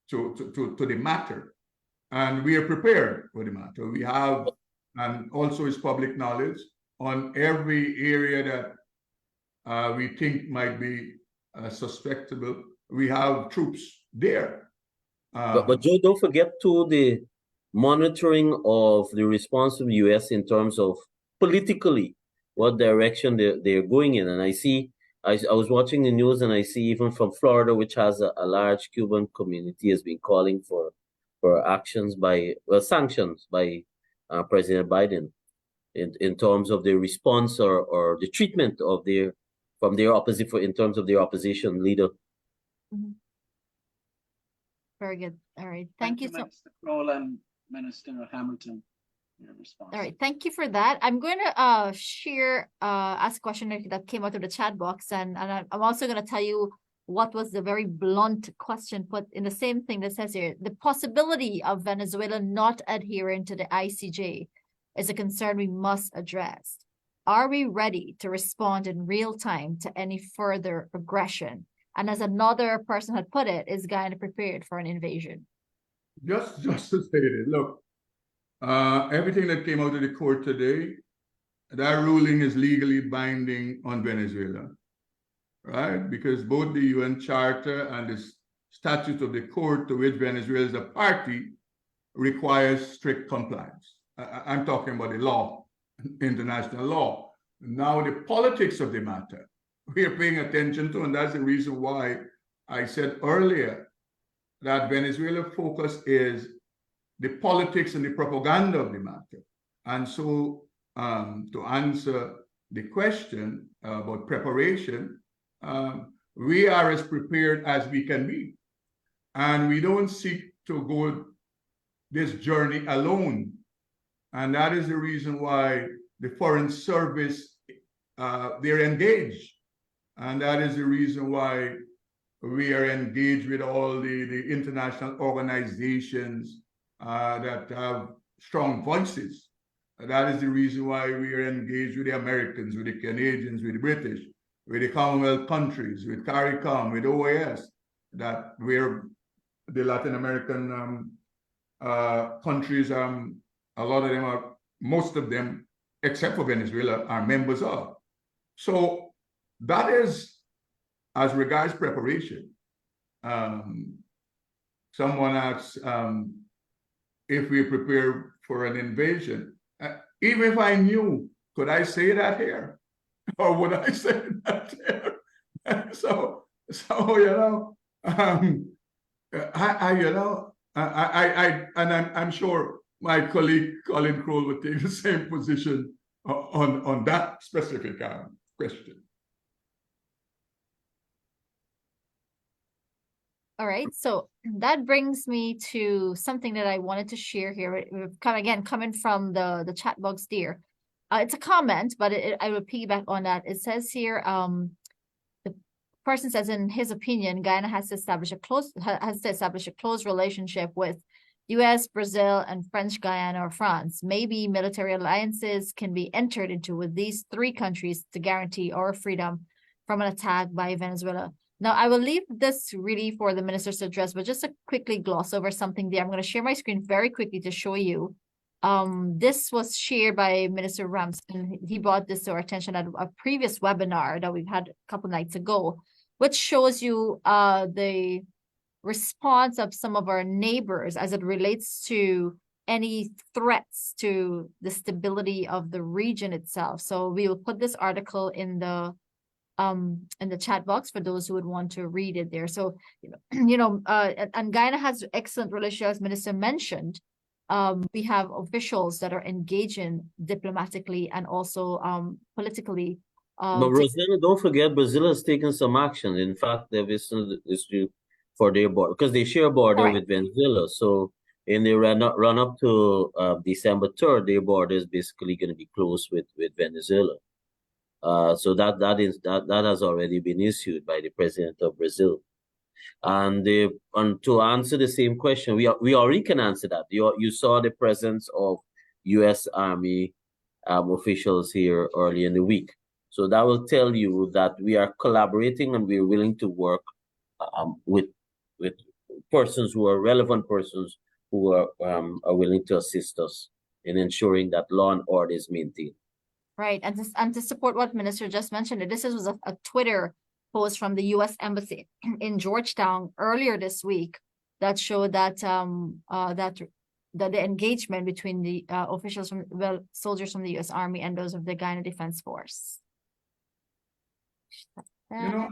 to the matter, and we are prepared for the matter. We have, and also is public knowledge, on every area that we think might be suspectable. We have troops there. But Joe, don't forget to the monitoring of the response of the U.S. in terms of politically what direction they're going in. And I was watching the news and I see even from Florida, which has a large Cuban community, has been calling for actions sanctions by President Biden in terms of their response or the treatment of their opposition in terms of their opposition leader. Mm-hmm. Very good. All right. Thank you so much. Minister Kroll and Minister Hamilton, your response. All right. Thank you for that. I'm going to ask a question that came out of the chat box, and I'm also going to tell you what was the very blunt question put in the same thing that says here. The possibility of Venezuela not adhering to the ICJ is a concern we must address. Are we ready to respond in real time to any further aggression? And as another person had put it, is Guyana prepared for an invasion? Just to say it, look, everything that came out of the court today, that ruling is legally binding on Venezuela, right? Because both the UN Charter and the statute of the court to which Venezuela is a party requires strict compliance. I'm talking about the law, international law. Now the politics of the matter, we are paying attention to, and that's the reason why I said earlier that Venezuela focus is the politics and the propaganda of the matter. And so to answer the question about preparation, we are as prepared as we can be. And we don't seek to go this journey alone. And that is the reason why the Foreign Service, they're engaged. And that is the reason why we are engaged with all the international organizations that have strong voices. That is the reason why we are engaged with the Americans, with the Canadians, with the British, with the Commonwealth countries, with CARICOM, with OAS, that we're the Latin American countries, a lot of them are, most of them, except for Venezuela, are members of. So that is as regards preparation. Someone asks if we prepare for an invasion. Even if I knew, could I say that here? Or would I say that here? So you know, I'm sure my colleague Colin Kroll would take the same position on that specific question. All right, so that brings me to something that I wanted to share here. Coming from the chat box there. It's a comment, but I will piggyback on that. It says here, the person says, in his opinion, Guyana has to establish a close relationship with U.S., Brazil, and French Guyana or France. Maybe military alliances can be entered into with these three countries to guarantee our freedom from an attack by Venezuela. Now, I will leave this really for the ministers to address, but just to quickly gloss over something there. I'm going to share my screen very quickly to show you. This was shared by Minister Ramsden. He brought this to our attention at a previous webinar that we've had a couple nights ago. which shows you the response of some of our neighbors as it relates to any threats to the stability of the region itself. So we will put this article in the chat box for those who would want to read it there. So and Guyana has excellent relations, as Minister mentioned. We have officials that are engaging diplomatically and also politically. But Brazil, don't forget, Brazil has taken some action. In fact, they've issued for their border because they share a border Correct. with Venezuela. So in the run up to December 3rd, their border is basically going to be closed with Venezuela. So that has already been issued by the president of Brazil. And to answer the same question, we already can answer that. You saw the presence of U.S. Army officials here early in the week. So that will tell you that we are collaborating and we're willing to work with persons who are relevant persons who are willing to assist us in ensuring that law and order is maintained. Right, and to support what Minister just mentioned, this was a Twitter post from the U.S. Embassy in Georgetown earlier this week that showed that that the engagement between the officials soldiers from the U.S. Army and those of the Guyana Defense Force. You know,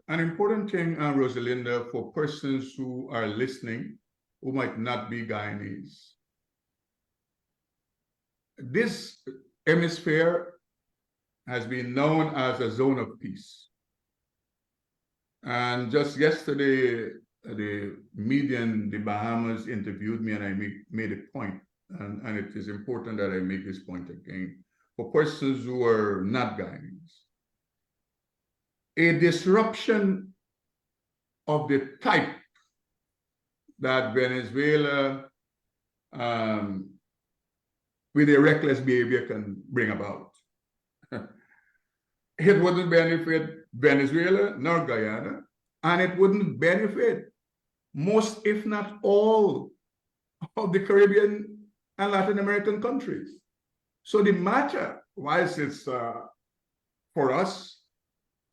an important thing, Rosalinda, for persons who are listening who might not be Guyanese. This hemisphere has been known as a zone of peace. And just yesterday, the media in the Bahamas interviewed me, and I made a point, and it is important that I make this point again. For persons who are not Guyanese, a disruption of the type that Venezuela with a reckless behavior can bring about. It wouldn't benefit Venezuela nor Guyana, and it wouldn't benefit most, if not all, of the Caribbean and Latin American countries. So the matter, whilst it's for us,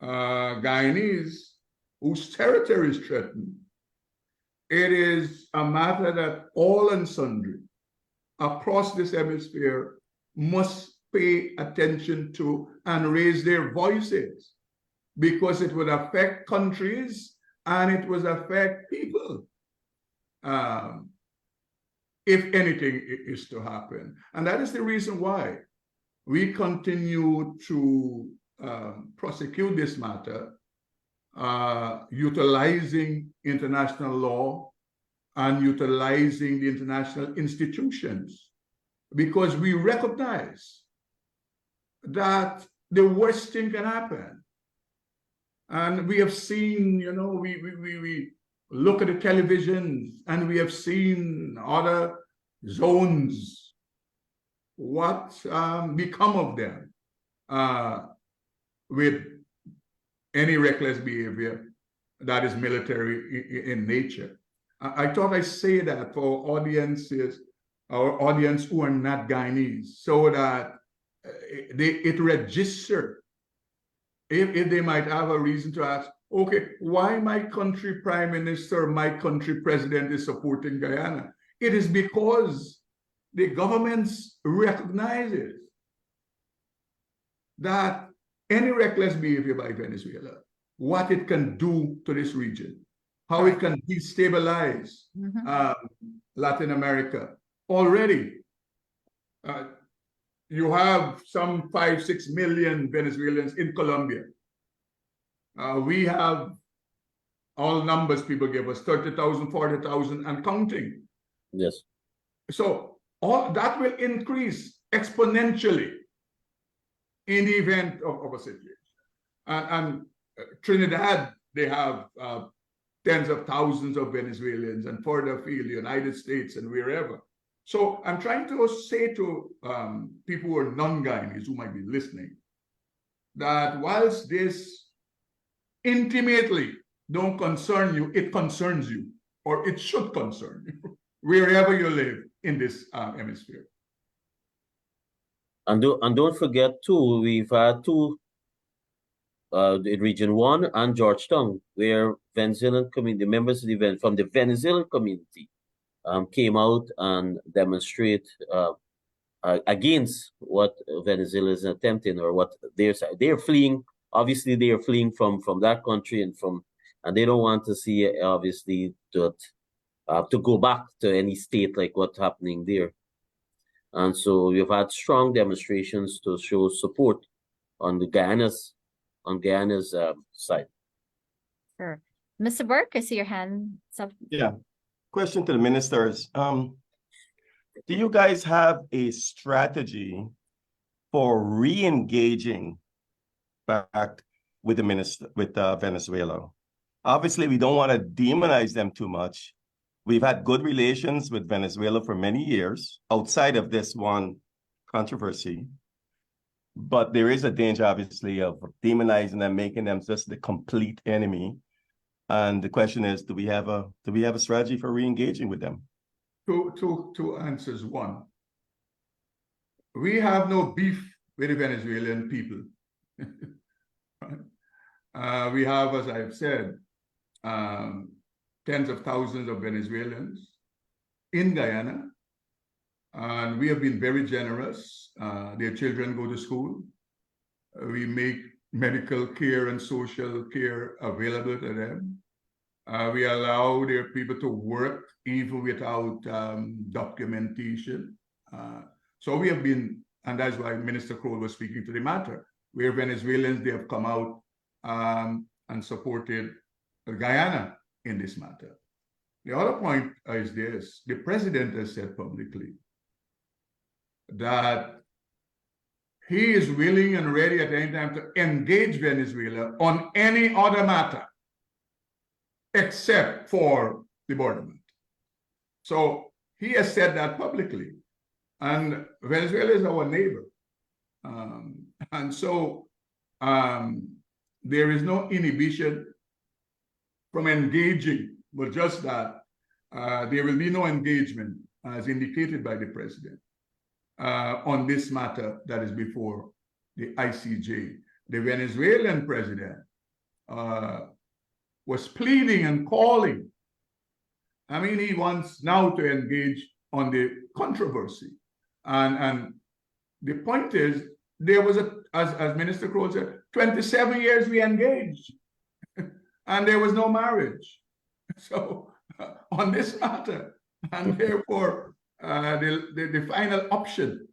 Guyanese, whose territory is threatened, it is a matter that all and sundry across this hemisphere must pay attention to and raise their voices, because it would affect countries and it would affect people if anything is to happen. And that is the reason why we continue to prosecute this matter, utilizing international law and utilizing the international institutions, because we recognize that the worst thing can happen. And we have seen, you know, we look at the televisions and we have seen other zones, what become of them with any reckless behavior that is military in nature. I thought I'd say that for audiences, our audience who are not Guyanese, so that it register if they might have a reason to ask, okay, why my country prime minister, my country president is supporting Guyana? It is because the governments recognizes that any reckless behavior by Venezuela, what it can do to this region, how it can destabilize Latin America. Already, you have some 5-6 million Venezuelans in Colombia. We have all numbers people give us, 30,000, 40,000 and counting. Yes. So all that will increase exponentially in the event of a situation. And Trinidad, they have tens of thousands of Venezuelans, and further afield, the United States and wherever. So I'm trying to say to people who are non-Guyanese who might be listening, that whilst this intimately don't concern you, it concerns you, or it should concern you, wherever you live in this hemisphere. And don't forget too, we've had two in Region 1 and Georgetown, where Venezuelan community members of from the Venezuelan community came out and demonstrate against what Venezuela is attempting, or what they're fleeing. Obviously, they are fleeing from that country, and they don't want to see, obviously, to go back to any state like what's happening there. And so we've had strong demonstrations to show support on Guyana's side. Sure. Mr. Burke, I see your hand up. Yeah. Question to the ministers. Do you guys have a strategy for re-engaging back with Venezuela? Obviously, we don't want to demonize them too much. We've had good relations with Venezuela for many years outside of this one controversy. But there is a danger, obviously, of demonizing them, making them just the complete enemy. And the question is, do we have a strategy for re-engaging with them? Two answers. One, we have no beef with the Venezuelan people. We have, as I've said, tens of thousands of Venezuelans in Guyana, and we have been very generous. Their children go to school. We make medical care and social care available to them. We allow their people to work even without documentation. So we have been, and that's why Minister Kroll was speaking to the matter, where Venezuelans, they have come out and supported Guyana in this matter. The other point is this: the president has said publicly that he is willing and ready at any time to engage Venezuela on any other matter except for the border matter. So he has said that publicly. And Venezuela is our neighbor. And so there is no inhibition from engaging, but just that there will be no engagement, as indicated by the president, on this matter that is before the ICJ. The Venezuelan president was pleading and calling. I mean, he wants now to engage on the controversy. And the point is, there was as Minister Kroll said, 27 years we engaged, and there was no marriage. So on this matter, and therefore the final option,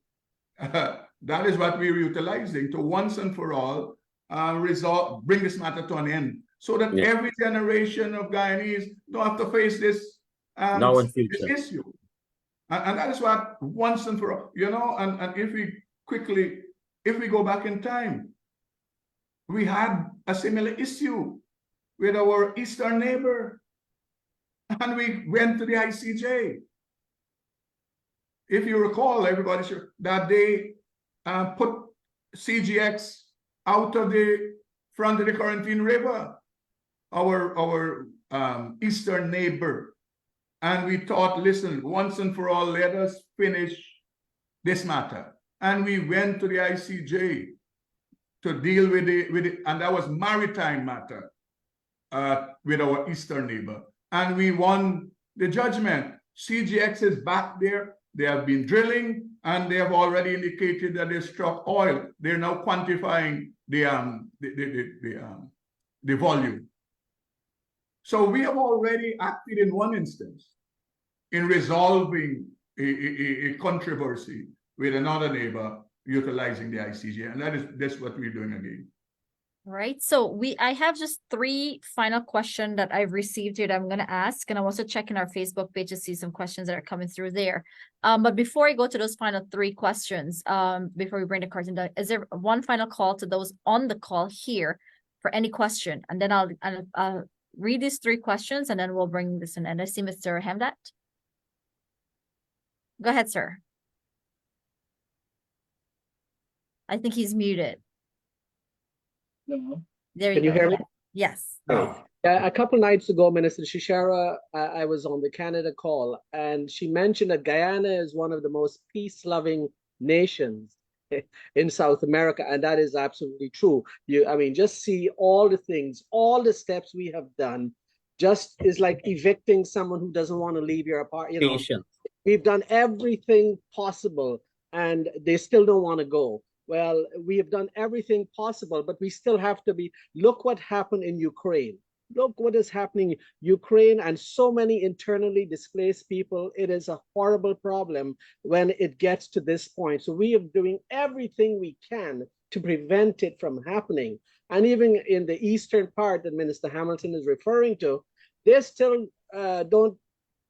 that is what we're utilizing to once and for all bring this matter to an end, so that every generation of Guyanese don't have to face this issue. And that is what once and for all, and if we go back in time, we had a similar issue with our eastern neighbor, and we went to the ICJ. If you recall, everybody sure that they put CGX out of the front of the Quarantine River, our eastern neighbor. And we thought, listen, once and for all, let us finish this matter. And we went to the ICJ to deal with it, and that was maritime matter with our eastern neighbor. And we won the judgment. CGX is back there. They have been drilling, and they have already indicated that they struck oil. They're now quantifying the volume. So we have already acted in one instance in resolving a controversy with another neighbor utilizing the ICJ, and that's what we're doing again. Right. So I have just 3 final questions that I've received here that I'm going to ask, and I'm also checking our Facebook page to see some questions that are coming through there. But before I go to those final 3 questions, before we bring the curtain down, is there one final call to those on the call here for any question? And then I'll read these 3 questions, and then we'll bring this in. And I see Mr. Hamdat. Go ahead, sir. I think he's muted. No. There you Can you go. hear me? Yes. A couple nights ago, Minister Shishara, I was on the Canada call, and she mentioned that Guyana is one of the most peace-loving nations in South America, and that is absolutely true. I mean, just see all the things, all the steps we have done. Just is like evicting someone who doesn't want to leave your apartment. You know, Patient. we've done everything possible, and they still don't want to go. Well, we have done everything possible, but we still have to be. Look what happened in Ukraine. Look what is happening in Ukraine and so many internally displaced people. It is a horrible problem when it gets to this point. So we are doing everything we can to prevent it from happening. And even in the eastern part that Minister Hamilton is referring to, they still don't,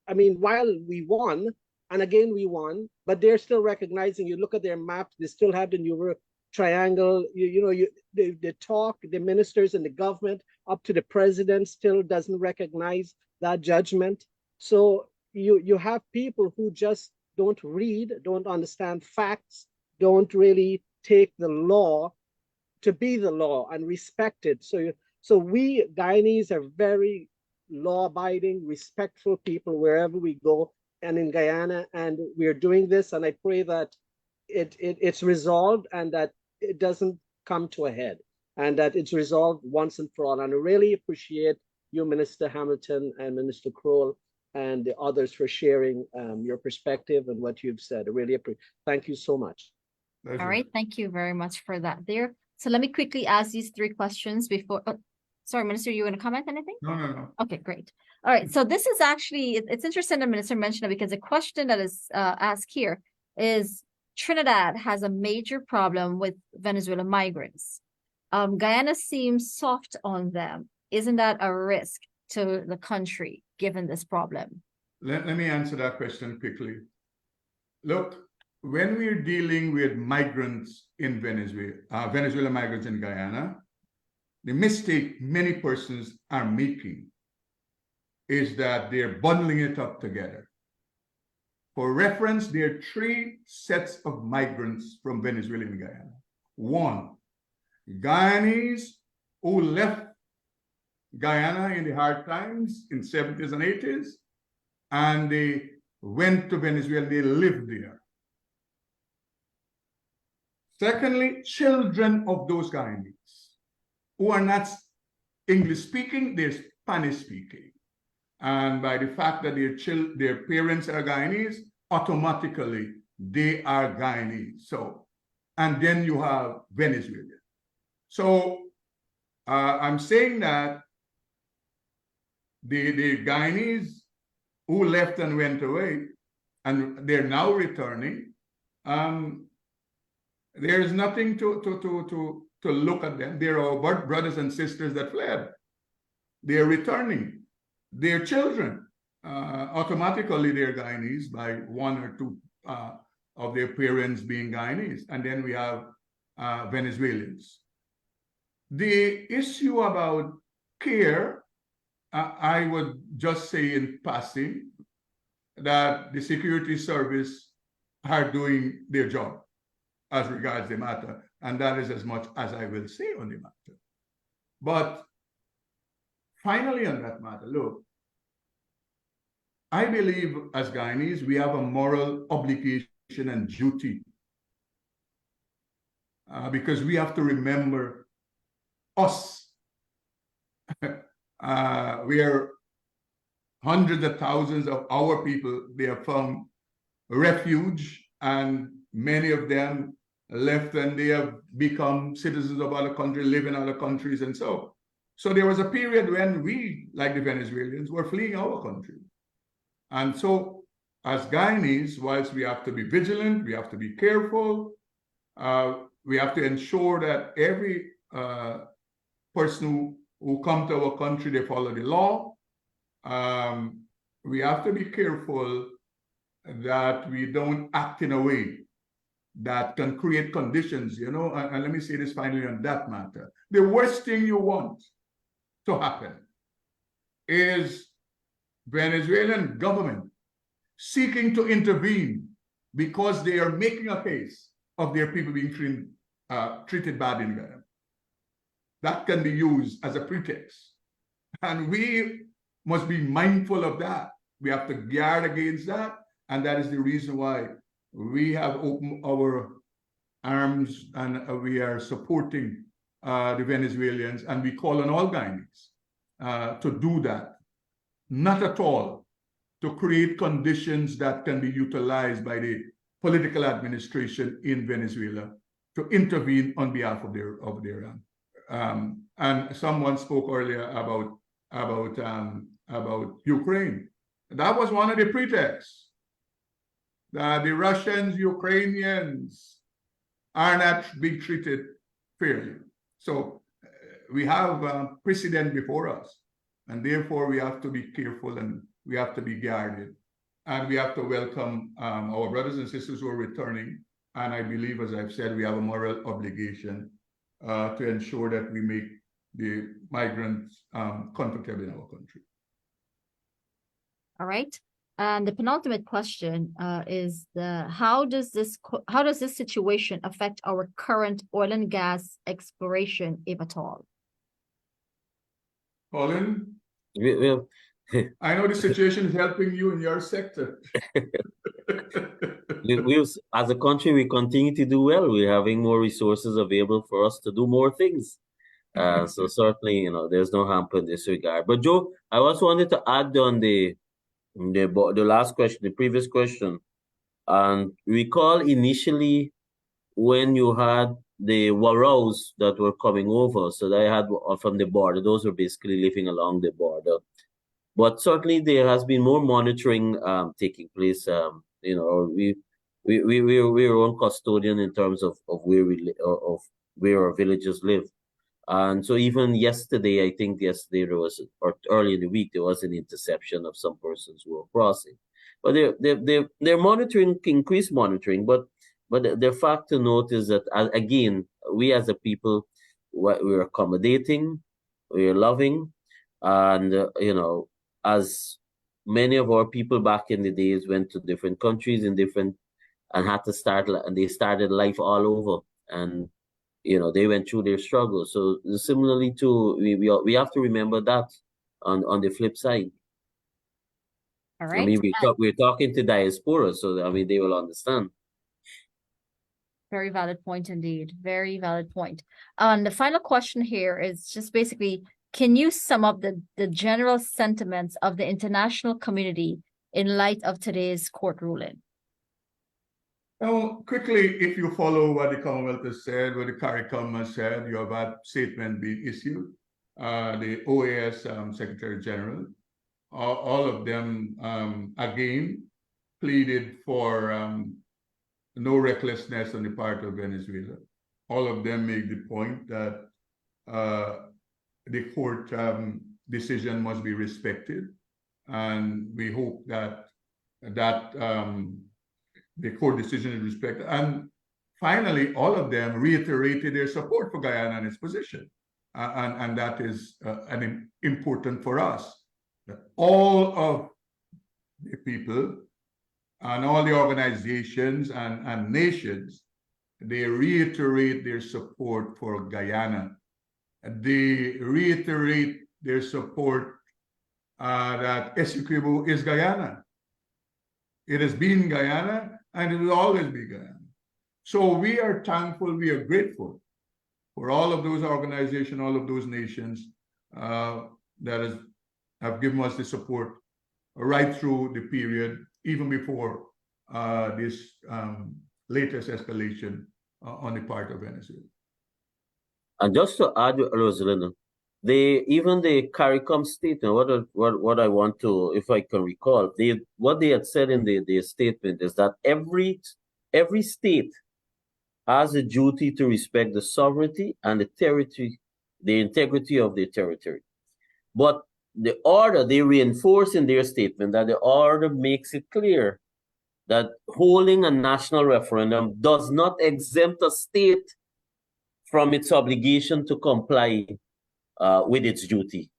I mean, while we won, and again we won, but they're still recognizing, you look at their map, they still have the New Triangle, they talk, the ministers and the government up to the president still doesn't recognize that judgment. So you have people who just don't read, don't understand facts, don't really take the law to be the law and respect it. So we Guyanese are very law-abiding, respectful people wherever we go, and in Guyana, and we're doing this, and I pray that it's resolved and that it doesn't come to a head, and that it's resolved once and for all. And I really appreciate you, Minister Hamilton and Minister Kroll, and the others for sharing your perspective and what you've said. I really appreciate. Thank you so much. All right, thank you very much for that there. So let me quickly ask these 3 questions before, sorry, Minister, you want to comment anything? No. Okay, great. All right, so this is actually, it's interesting the Minister mentioned it, because the question that is asked here is, Trinidad has a major problem with Venezuelan migrants. Guyana seems soft on them. Isn't that a risk to the country given this problem? Let me answer that question quickly. Look, when we're dealing with migrants in Venezuela, Venezuelan migrants in Guyana, the mistake many persons are making is that they're bundling it up together. For reference, there are 3 sets of migrants from Venezuela and Guyana. 1, Guyanese who left Guyana in the hard times in 70s and 80s, and they went to Venezuela, they lived there. Secondly, children of those Guyanese who are not English speaking, they're Spanish speaking. And by the fact that their parents are Guyanese, automatically they are Guyanese. So, and then you have Venezuela. So I'm saying that the Guyanese who left and went away, and they're now returning, there is nothing to look at them. They're our brothers and sisters that fled. They're returning. Their children, automatically they're Guyanese by 1 or 2 of their parents being Guyanese. And then we have Venezuelans. The issue about care, I would just say in passing that the security service are doing their job as regards the matter. And that is as much as I will say on the matter. But finally on that matter, look, I believe as Guyanese, we have a moral obligation and duty because we have to remember us. We are hundreds of thousands of our people, they have found refuge, and many of them left and they have become citizens of other countries, live in other countries, and so there was a period when we, like the Venezuelans, were fleeing our country. And so as Guyanese, whilst we have to be vigilant, we have to be careful, we have to ensure that every person who come to our country, they follow the law. We have to be careful that we don't act in a way that can create conditions, and let me say this finally on that matter. The worst thing you want to happen is Venezuelan government seeking to intervene because they are making a case of their people being treated bad in Guyana. That can be used as a pretext. And we must be mindful of that. We have to guard against that. And that is the reason why we have opened our arms, and we are supporting the Venezuelans, and we call on all Guyanese to do that. Not at all to create conditions that can be utilized by the political administration in Venezuela to intervene on behalf of their and someone spoke earlier about Ukraine. That was one of the pretexts. The Russians, Ukrainians are not being treated fairly. So we have precedent before us, and therefore we have to be careful and we have to be guarded. And we have to welcome our brothers and sisters who are returning. And I believe, as I've said, we have a moral obligation to ensure that we make the migrants comfortable in our country. All right. And the penultimate question is how does this situation affect our current oil and gas exploration, if at all? Colin, We I know the situation is helping you in your sector. as a country, we continue to do well. We're having more resources available for us to do more things. So certainly, there's no harm in this regard. But Joe, I also wanted to add on the last question, the previous question, and recall initially when you had the Warraws that were coming over, so they had from the border, those were basically living along the border. But certainly there has been more monitoring taking place. We're our own custodian in terms of where our villagers live. And so even yesterday, I think yesterday there was, or early in the week, there was an interception of some persons who were crossing. But they're monitoring, increased monitoring. But the fact to note is that, again, we as a people, we're accommodating, we're loving, and as many of our people back in the days went to different countries and had to start, and they started life all over, and they went through their struggles. So similarly to we have to remember that on the flip side. All right. I mean, we're talking to diaspora, so I mean they will understand. Very valid point indeed. Very valid point. And the final question here is just basically, can you sum up the general sentiments of the international community in light of today's court ruling? Now, quickly, if you follow what the Commonwealth has said, what the CARICOM has said, you have that statement being issued. The OAS Secretary General, all of them, again, pleaded for no recklessness on the part of Venezuela. All of them made the point that the court decision must be respected, and we hope that the court decision is respected. And finally, all of them reiterated their support for Guyana and its position, and that is important for us. That all of the people and all the organizations and nations, they reiterate their support for Guyana. They reiterate their support that Essequibo is Guyana. It has been Guyana, and it will always be Guyana. So we are thankful, we are grateful for all of those organizations, all of those nations that have given us the support right through the period, even before this latest escalation on the part of Venezuela. And just to add, Rosalina, even the CARICOM statement, what I want to, if I can recall, what they had said in their statement is that every state has a duty to respect the sovereignty and the integrity of their territory. But the order, they reinforce in their statement that the order makes it clear that holding a national referendum does not exempt a state from its obligation to comply with its duty.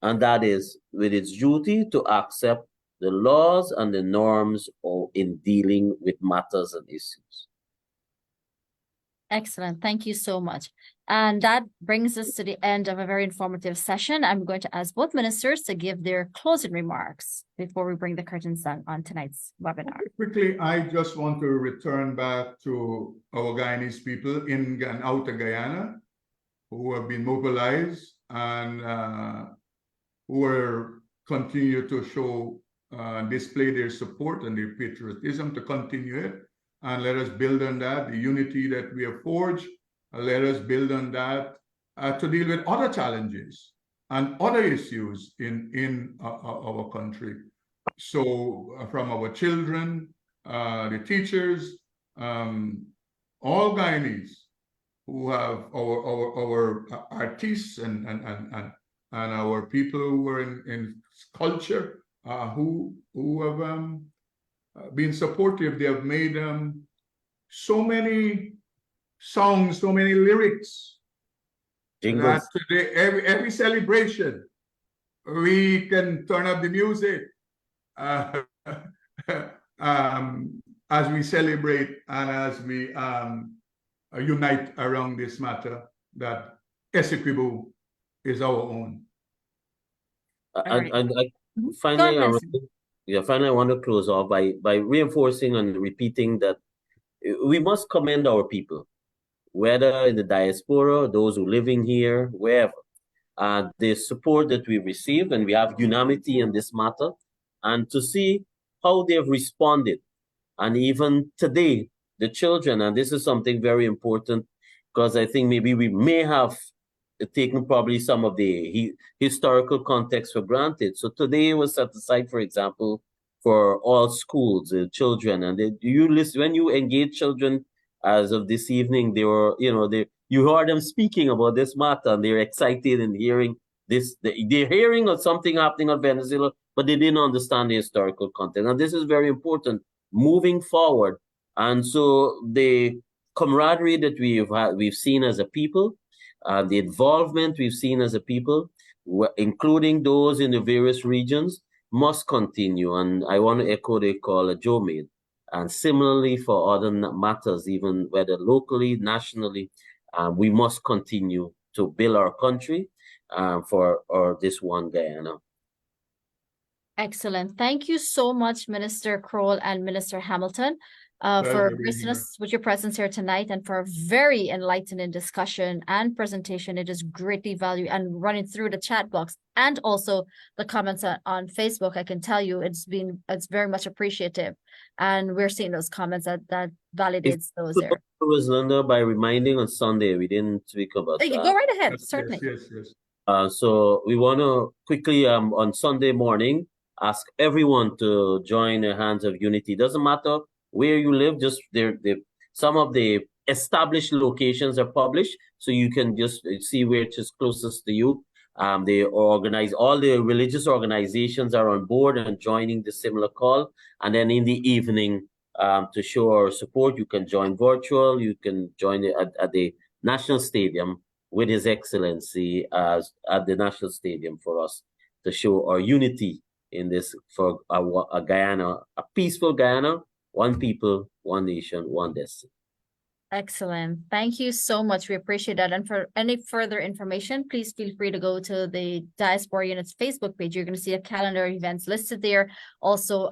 And that is with its duty to accept the laws and the norms in dealing with matters and issues. Excellent. Thank you so much. And that brings us to the end of a very informative session. I'm going to ask both ministers to give their closing remarks before we bring the curtains down on tonight's webinar. Quickly, I just want to return back to our Guyanese people in and out of Guyana who have been mobilized and who are continue to show display their support and their patriotism to continue it. And let us build on that, the unity that we have forged. Let us build on that to deal with other challenges and other issues in our country. So from our children, the teachers, all Guyanese who have our artists and our people who are in culture who have been supportive. They have made so many songs, so many lyrics Jingles. that today every celebration we can turn up the music as we celebrate and as we unite around this matter that Essequibo is our own. Alright. And Mhm. finally, Go ahead, finally, I want to close off by reinforcing and repeating that we must commend our people, whether in the diaspora, those who living here, wherever. The support that we receive, and we have unanimity in this matter, and to see how they have responded. And even today, the children, and this is something very important, because I think maybe we may have taken probably some of the historical context for granted. So today was set aside, for example, for all schools, children, and you listen when you engage children. As of this evening, they were, you heard them speaking about this matter, and they're excited and hearing this. They're hearing of something happening in Venezuela, but they didn't understand the historical context, and this is very important moving forward. And so the camaraderie that we've seen as a people, the involvement we've seen as a people, including those in the various regions, must continue. And I want to echo the call Joe made. And similarly for other matters, even whether locally, nationally, we must continue to build our country for this one Guyana. Excellent. Thank you so much, Minister Kroll and Minister Hamilton, for Pleasure being gracing here. us with your presence here tonight and for a very enlightening discussion and presentation. It is greatly valued, and running through the chat box and also the comments on Facebook. I can tell you it's very much appreciative, and we're seeing those comments that validates those there. Was Linda, by reminding on Sunday, we didn't speak about Hey, that. go right ahead, Yes, certainly. yes. So we want to quickly on Sunday morning ask everyone to join the Hands of Unity. Doesn't matter where you live, just some of the established locations are published, so you can just see which is closest to you. They organize, all the religious organizations are on board and joining the similar call. And then in the evening, to show our support, you can join virtual, you can join at the National Stadium with His Excellency at the National Stadium for us to show our unity in this for a Guyana, a peaceful Guyana, one people, one nation, one destiny. Excellent. Thank you so much. We appreciate that. And for any further information, please feel free to go to the Diaspora Unit's Facebook page. You're going to see a calendar of events listed there. Also,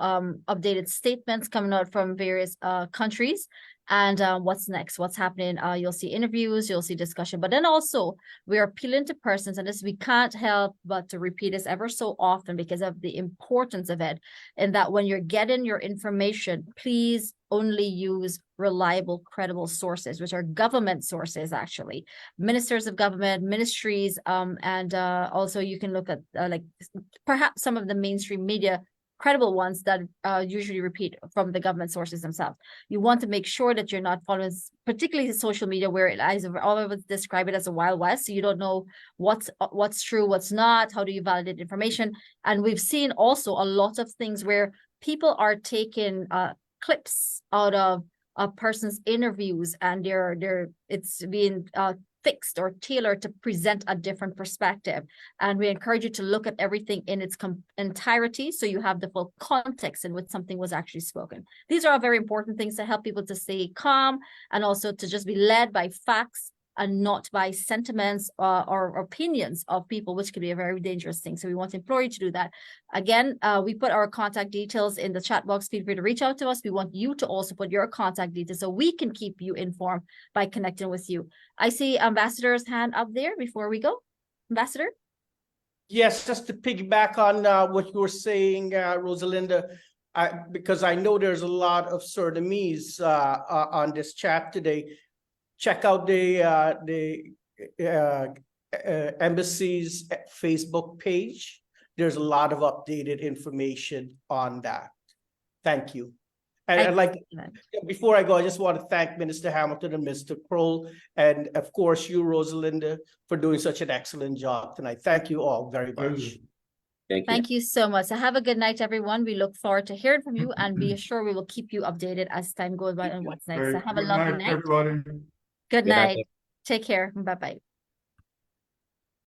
updated statements coming out from various countries. And what's next, what's happening. You'll see interviews, you'll see discussion, but then also we are appealing to persons, and this we can't help but to repeat this ever so often because of the importance of it, and that when you're getting your information, please only use reliable, credible sources, which are government sources, actually, ministers of government, ministries, and also you can look at like perhaps some of the mainstream media, credible ones that usually repeat from the government sources themselves. You want to make sure that you're not following, particularly social media, where it is, all of us describe it as a wild west. So you don't know what's true, what's not, how do you validate information. And we've seen also a lot of things where people are taking clips out of a person's interviews, and it's being fixed or tailored to present a different perspective. And we encourage you to look at everything in its entirety so you have the full context in which something was actually spoken. These are all very important things to help people to stay calm and also to just be led by facts and not by sentiments or opinions of people, which could be a very dangerous thing. So we want to implore you to do that. Again, we put our contact details in the chat box. Feel free to reach out to us. We want you to also put your contact details so we can keep you informed by connecting with you. I see Ambassador's hand up there before we go. Ambassador? Yes, just to piggyback on what you were saying, Rosalinda, because I know there's a lot of Surinamese on this chat today. Check out the embassy's Facebook page. There's a lot of updated information on that. Thank you. And I'd like, before I go, I just want to thank Minister Hamilton and Mr. Kroll, and of course you, Rosalinda, for doing such an excellent job tonight. Thank you all very much. Thank you so much. So have a good night, everyone. We look forward to hearing from you, and be assured we will keep you updated as time goes by on what's next. So have a lovely night. Everybody. Good night. Take care. Bye-bye.